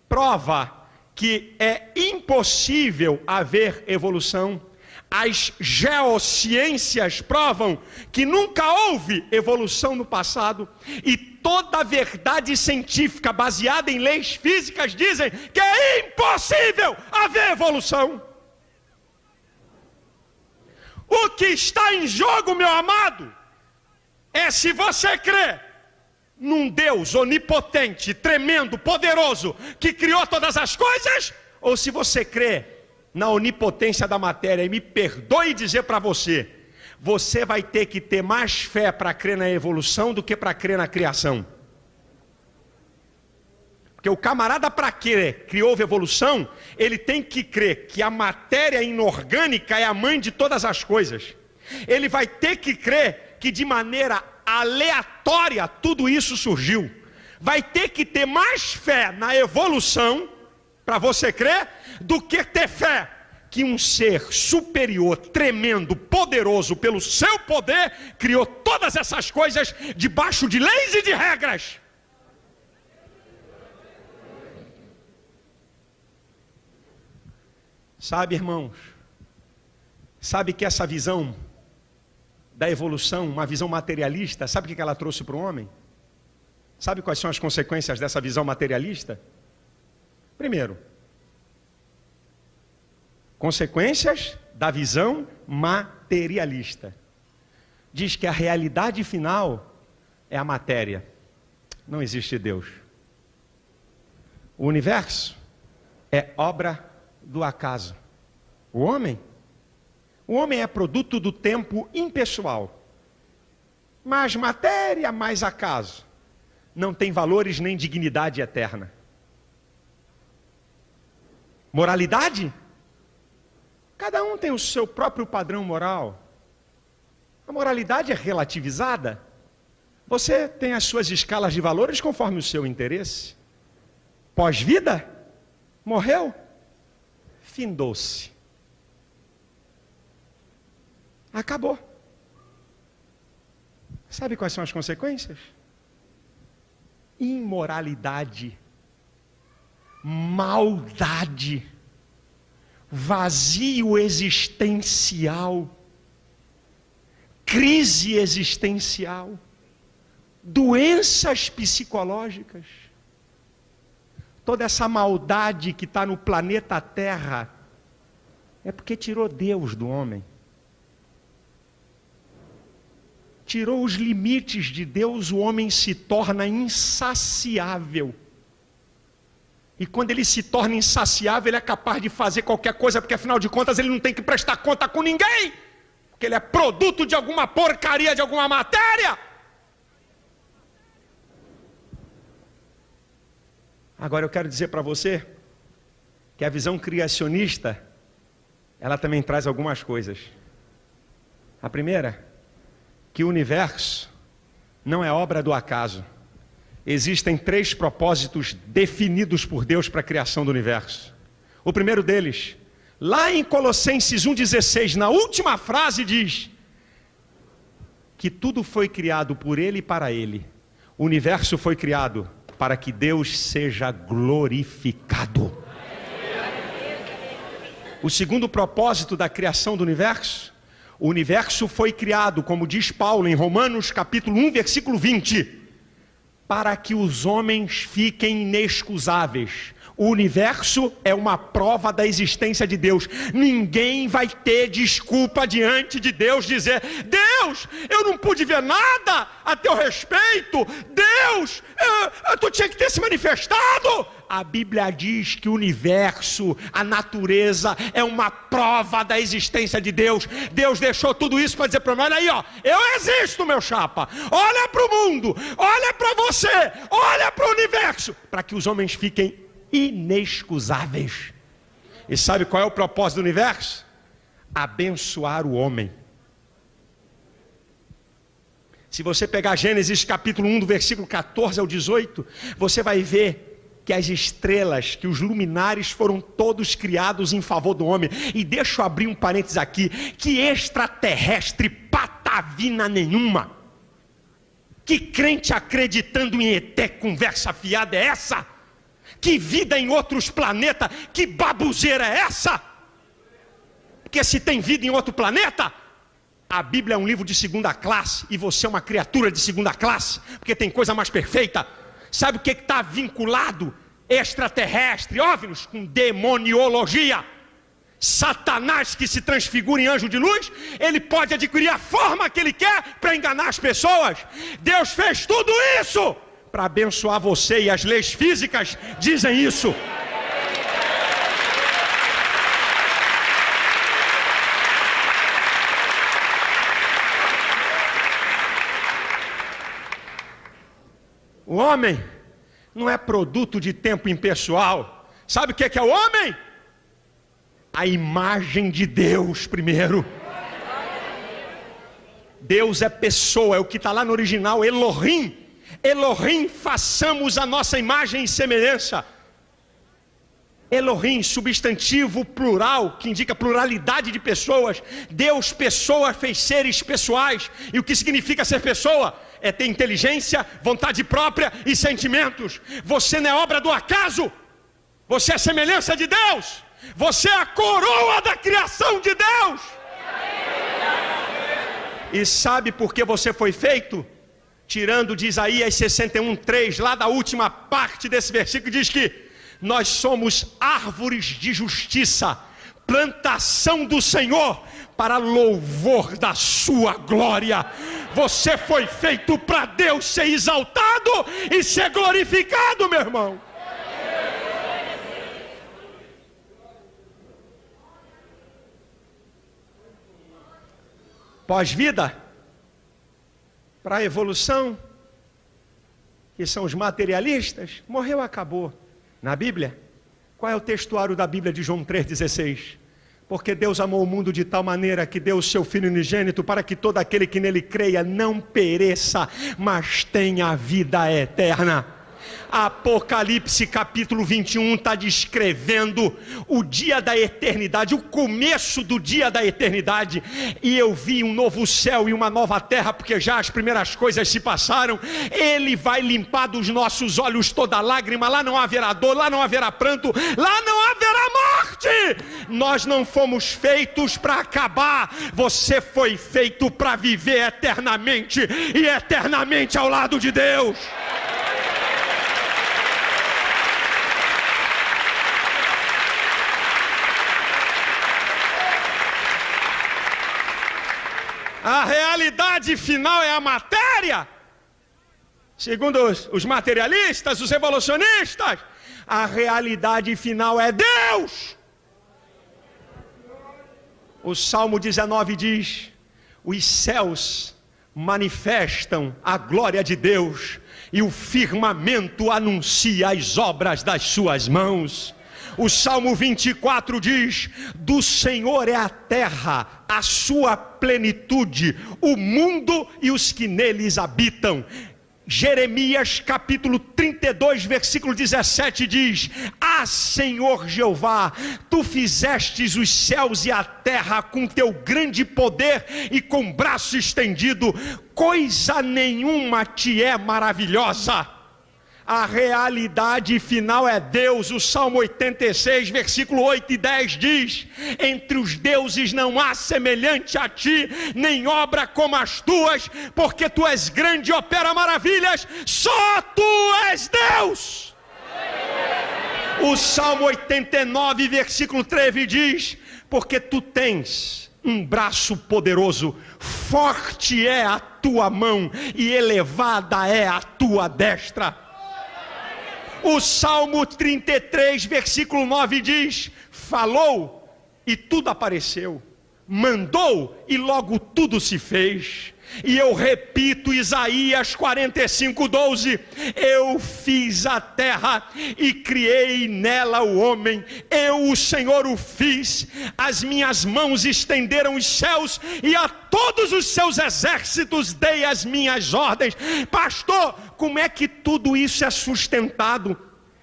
prova que é impossível haver evolução As geociências provam que nunca houve evolução no passado, e toda a verdade científica baseada em leis físicas dizem que é impossível haver evolução. O que está em jogo, meu amado, é se você crê num Deus onipotente, tremendo, poderoso, que criou todas as coisas, ou se você crê na onipotência da matéria. E me perdoe dizer para você, você vai ter que ter mais fé para crer na evolução do que para crer na criação. Porque o camarada, para crer que houve evolução, ele tem que crer que a matéria inorgânica é a mãe de todas as coisas. Ele vai ter que crer que de maneira aleatória tudo isso surgiu. Vai ter que ter mais fé na evolução, para você crer, do que ter fé que um ser superior, tremendo, poderoso pelo seu poder, criou todas essas coisas debaixo de leis e de regras. Sabe, irmãos, sabe que essa visão da evolução, uma visão materialista, sabe o que ela trouxe para o homem? Sabe quais são as consequências dessa visão materialista? Primeiro, consequências da visão materialista. Diz que a realidade final é a matéria. Não existe Deus. O universo é obra do acaso. O homem é produto do tempo impessoal. Mais matéria, mais acaso. Não tem valores nem dignidade eterna. Moralidade? Cada um tem o seu próprio padrão moral. A moralidade é relativizada. Você tem as suas escalas de valores conforme o seu interesse. Pós-vida? Morreu? Findou-se. Acabou. Sabe quais são as consequências? Imoralidade, maldade, vazio existencial, crise existencial, doenças psicológicas. Toda essa maldade que está no planeta Terra é porque tirou Deus do homem. Tirou os limites de Deus, o homem se torna insaciável. E quando ele se torna insaciável, ele é capaz de fazer qualquer coisa, porque afinal de contas ele não tem que prestar conta com ninguém, porque ele é produto de alguma porcaria, de alguma matéria. Agora eu quero dizer para você que a visão criacionista, ela também traz algumas coisas. A primeira, que o universo não é obra do acaso. Existem 3 propósitos definidos por Deus para a criação do universo. O primeiro deles, lá em Colossenses 1,16, na última frase diz que tudo foi criado por Ele e para Ele. O universo foi criado para que Deus seja glorificado. O segundo propósito da criação do universo, o universo foi criado, como diz Paulo em Romanos capítulo 1, versículo 20, para que os homens fiquem inexcusáveis. O universo é uma prova da existência de Deus. Ninguém vai ter desculpa diante de Deus dizer: Deus, eu não pude ver nada a teu respeito. Deus, tu tinha que ter se manifestado. A Bíblia diz que o universo, a natureza, é uma prova da existência de Deus. Deus deixou tudo isso para dizer para mim: olha aí, ó, eu existo, meu chapa. Olha para o mundo, olha para você, olha para o universo, para que os homens fiquem inexcusáveis. E sabe qual é o propósito do universo? Abençoar o homem. Se você pegar Gênesis capítulo 1, do versículo 14 ao 18, você vai ver que as estrelas, que os luminares foram todos criados em favor do homem. E deixa eu abrir um parênteses aqui: que extraterrestre patavina nenhuma, que crente acreditando em ET, conversa fiada é essa? Que vida em outros planetas, que babuzeira é essa? Porque se tem vida em outro planeta, a Bíblia é um livro de segunda classe e você é uma criatura de segunda classe, porque tem coisa mais perfeita. Sabe o que está vinculado? Extraterrestre, OVNIs, com demoniologia. Satanás, que se transfigura em anjo de luz, ele pode adquirir a forma que ele quer para enganar as pessoas. Deus fez tudo isso para abençoar você, e as leis físicas dizem isso. O homem não é produto de tempo impessoal. Sabe o que é o homem? A imagem de Deus primeiro. Deus é pessoa, é o que está lá no original, Elohim. Elohim, façamos a nossa imagem e semelhança. Elohim, substantivo plural, que indica pluralidade de pessoas. Deus, pessoa, fez seres pessoais. E o que significa ser pessoa? É ter inteligência, vontade própria e sentimentos. Você não é obra do acaso. Você é semelhança de Deus. Você é a coroa da criação de Deus. E sabe por que você foi feito? Tirando de Isaías 61:3, lá da última parte desse versículo, diz que nós somos árvores de justiça, plantação do Senhor, para louvor da sua glória. Você foi feito para Deus ser exaltado e ser glorificado, meu irmão. Pós-vida, para a evolução, que são os materialistas, morreu, acabou. Na Bíblia, qual é o textuário da Bíblia de João 3,16? Porque Deus amou o mundo de tal maneira que deu o seu Filho unigênito para que todo aquele que nele creia não pereça, mas tenha a vida eterna. Apocalipse capítulo 21 está descrevendo o dia da eternidade, o começo do dia da eternidade. E eu vi um novo céu e uma nova terra, porque já as primeiras coisas se passaram. Ele vai limpar dos nossos olhos toda lágrima. Lá não haverá dor, lá não haverá pranto, lá não haverá morte. Nós não fomos feitos para acabar. Você foi feito para viver eternamente, e eternamente ao lado de Deus. A realidade final é a matéria. Segundo os materialistas, os evolucionistas, a realidade final é Deus. O Salmo 19 diz: os céus manifestam a glória de Deus, e o firmamento anuncia as obras das suas mãos. O Salmo 24 diz: do Senhor é a terra, a sua plenitude, o mundo e os que neles habitam. Jeremias capítulo 32, versículo 17 diz: ah, Senhor Jeová, tu fizestes os céus e a terra com teu grande poder e com braço estendido, coisa nenhuma te é maravilhosa. A realidade final é Deus. O Salmo 86, versículo 8 e 10 diz: entre os deuses não há semelhante a ti, nem obra como as tuas, porque tu és grande e opera maravilhas, só tu és Deus. O Salmo 89, versículo 13 diz: porque tu tens um braço poderoso, forte é a tua mão e elevada é a tua destra. O Salmo 33, versículo 9 diz: falou e tudo apareceu, mandou e logo tudo se fez. E eu repito Isaías 45:12: eu fiz a terra e criei nela o homem, eu, o Senhor, o fiz. As minhas mãos estenderam os céus e a todos os seus exércitos dei as minhas ordens. Pastor, como é que tudo isso é sustentado?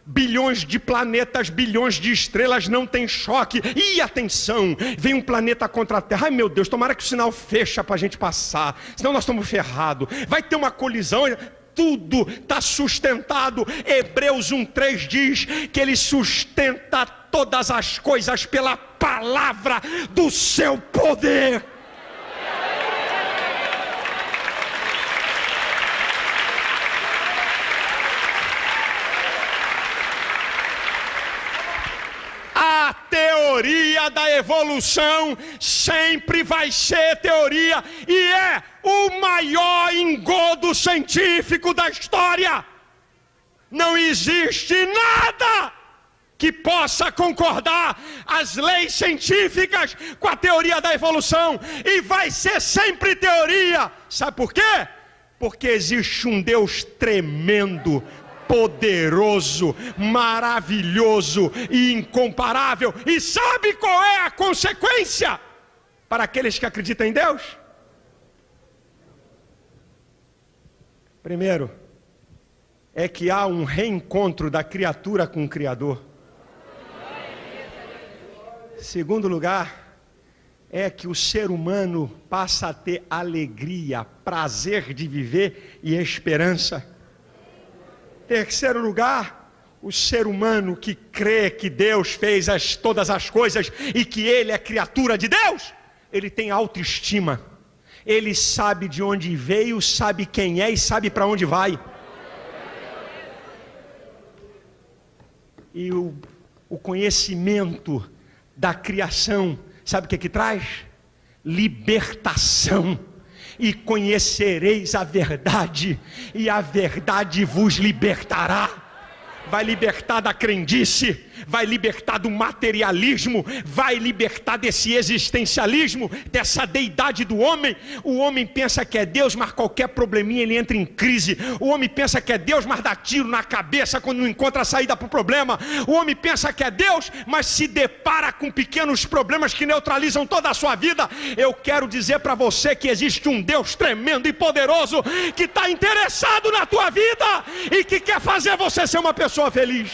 Bilhões de planetas, bilhões de estrelas, não tem choque. E atenção, vem um planeta contra a Terra. Ai meu Deus, tomara que o sinal fecha para a gente passar, senão nós estamos ferrados. Vai ter uma colisão. Tudo está sustentado. Hebreus 1:3 diz que ele sustenta todas as coisas pela palavra do seu poder. A teoria da evolução sempre vai ser teoria e é o maior engodo científico da história. Não existe nada que possa concordar as leis científicas com a teoria da evolução e vai ser sempre teoria. Sabe por quê? Porque existe um Deus tremendo, poderoso, maravilhoso e incomparável. E sabe qual é a consequência para aqueles que acreditam em Deus? Primeiro, é que há um reencontro da criatura com o Criador. Segundo lugar, é que o ser humano passa a ter alegria, prazer de viver e esperança. Terceiro lugar, o ser humano que crê que Deus fez todas as coisas e que ele é criatura de Deus, ele tem autoestima. Ele sabe de onde veio, sabe quem é e sabe para onde vai. E o conhecimento da criação, sabe o que traz? Libertação. E conhecereis a verdade, e a verdade vos libertará. Vai libertar da crendice, vai libertar do materialismo, vai libertar desse existencialismo, dessa deidade do homem. O homem pensa que é Deus, mas qualquer probleminha ele entra em crise. O homem pensa que é Deus, mas dá tiro na cabeça quando não encontra a saída para o problema. O homem pensa que é Deus, mas se depara com pequenos problemas que neutralizam toda a sua vida. Eu quero dizer para você que existe um Deus tremendo e poderoso que está interessado na tua vida e que quer fazer você ser uma pessoa feliz.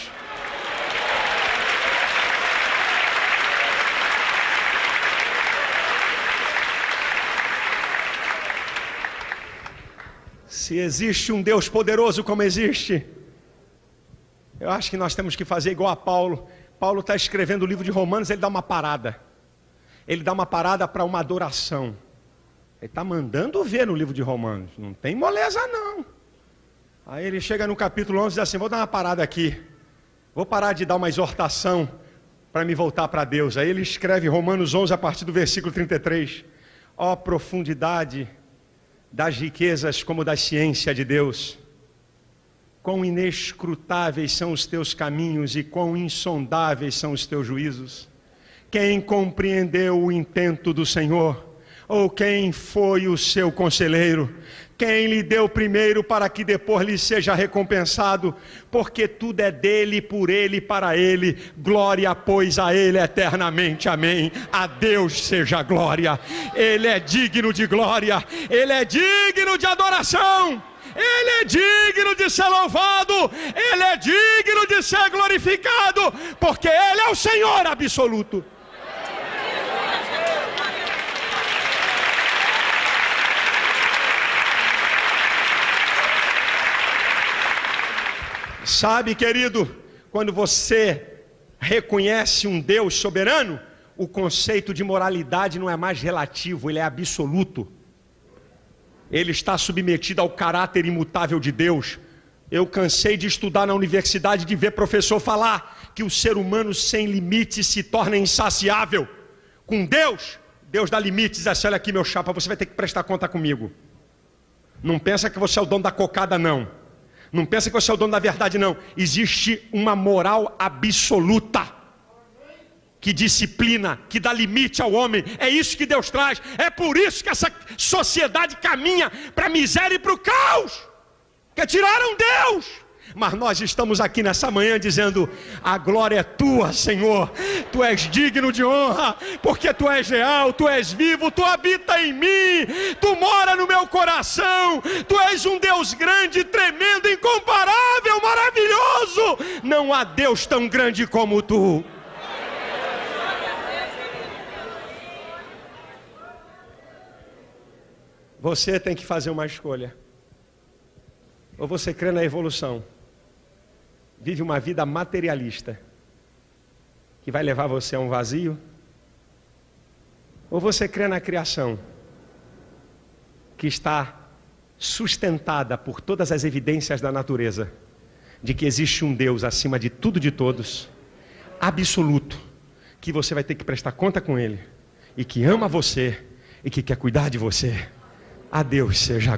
Se existe um Deus poderoso como existe, eu acho que nós temos que fazer igual a Paulo. Paulo está escrevendo o livro de Romanos, ele dá uma parada. Ele dá uma parada para uma adoração. Ele está mandando ver no livro de Romanos, não tem moleza não. Aí ele chega no capítulo 11 e diz assim, vou dar uma parada aqui. Vou parar de dar uma exortação para me voltar para Deus. Aí ele escreve Romanos 11 a partir do versículo 33. Ó profundidade das riquezas como da ciência de Deus. Quão inescrutáveis são os teus caminhos e quão insondáveis são os teus juízos. Quem compreendeu o intento do Senhor? Ou quem foi o seu conselheiro? Quem lhe deu primeiro para que depois lhe seja recompensado? Porque tudo é dele, por ele e para ele. Glória, pois, a ele eternamente. Amém. A Deus seja glória. Ele é digno de glória. Ele é digno de adoração. Ele é digno de ser louvado. Ele é digno de ser glorificado. Porque ele é o Senhor absoluto. Sabe, querido, quando você reconhece um Deus soberano, o conceito de moralidade não é mais relativo, ele é absoluto. Ele está submetido ao caráter imutável de Deus. Eu cansei de estudar na universidade, de ver professor falar que o ser humano sem limites se torna insaciável. Com Deus, Deus dá limites, diz assim, olha aqui meu chapa, você vai ter que prestar conta comigo. Não pensa que você é o dono da cocada não. Não pensa que você é o dono da verdade, não. Existe uma moral absoluta que disciplina, que dá limite ao homem. É isso que Deus traz. É por isso que essa sociedade caminha para a miséria e para o caos. Que tiraram Deus. Mas nós estamos aqui nessa manhã dizendo, a glória é tua, Senhor. Tu és digno de honra, porque tu és real, tu és vivo, tu habita em mim, tu mora no meu coração. Tu és um Deus grande, tremendo, incomparável, maravilhoso. Não há Deus tão grande como tu. Você tem que fazer uma escolha. Ou você crê na evolução, vive uma vida materialista, que vai levar você a um vazio, Ou você crê na criação, que está sustentada por todas as evidências da natureza, de que existe um Deus acima de tudo e de todos, absoluto, que você vai ter que prestar conta com Ele, e que ama você, e que quer cuidar de você. A Deus seja a glória.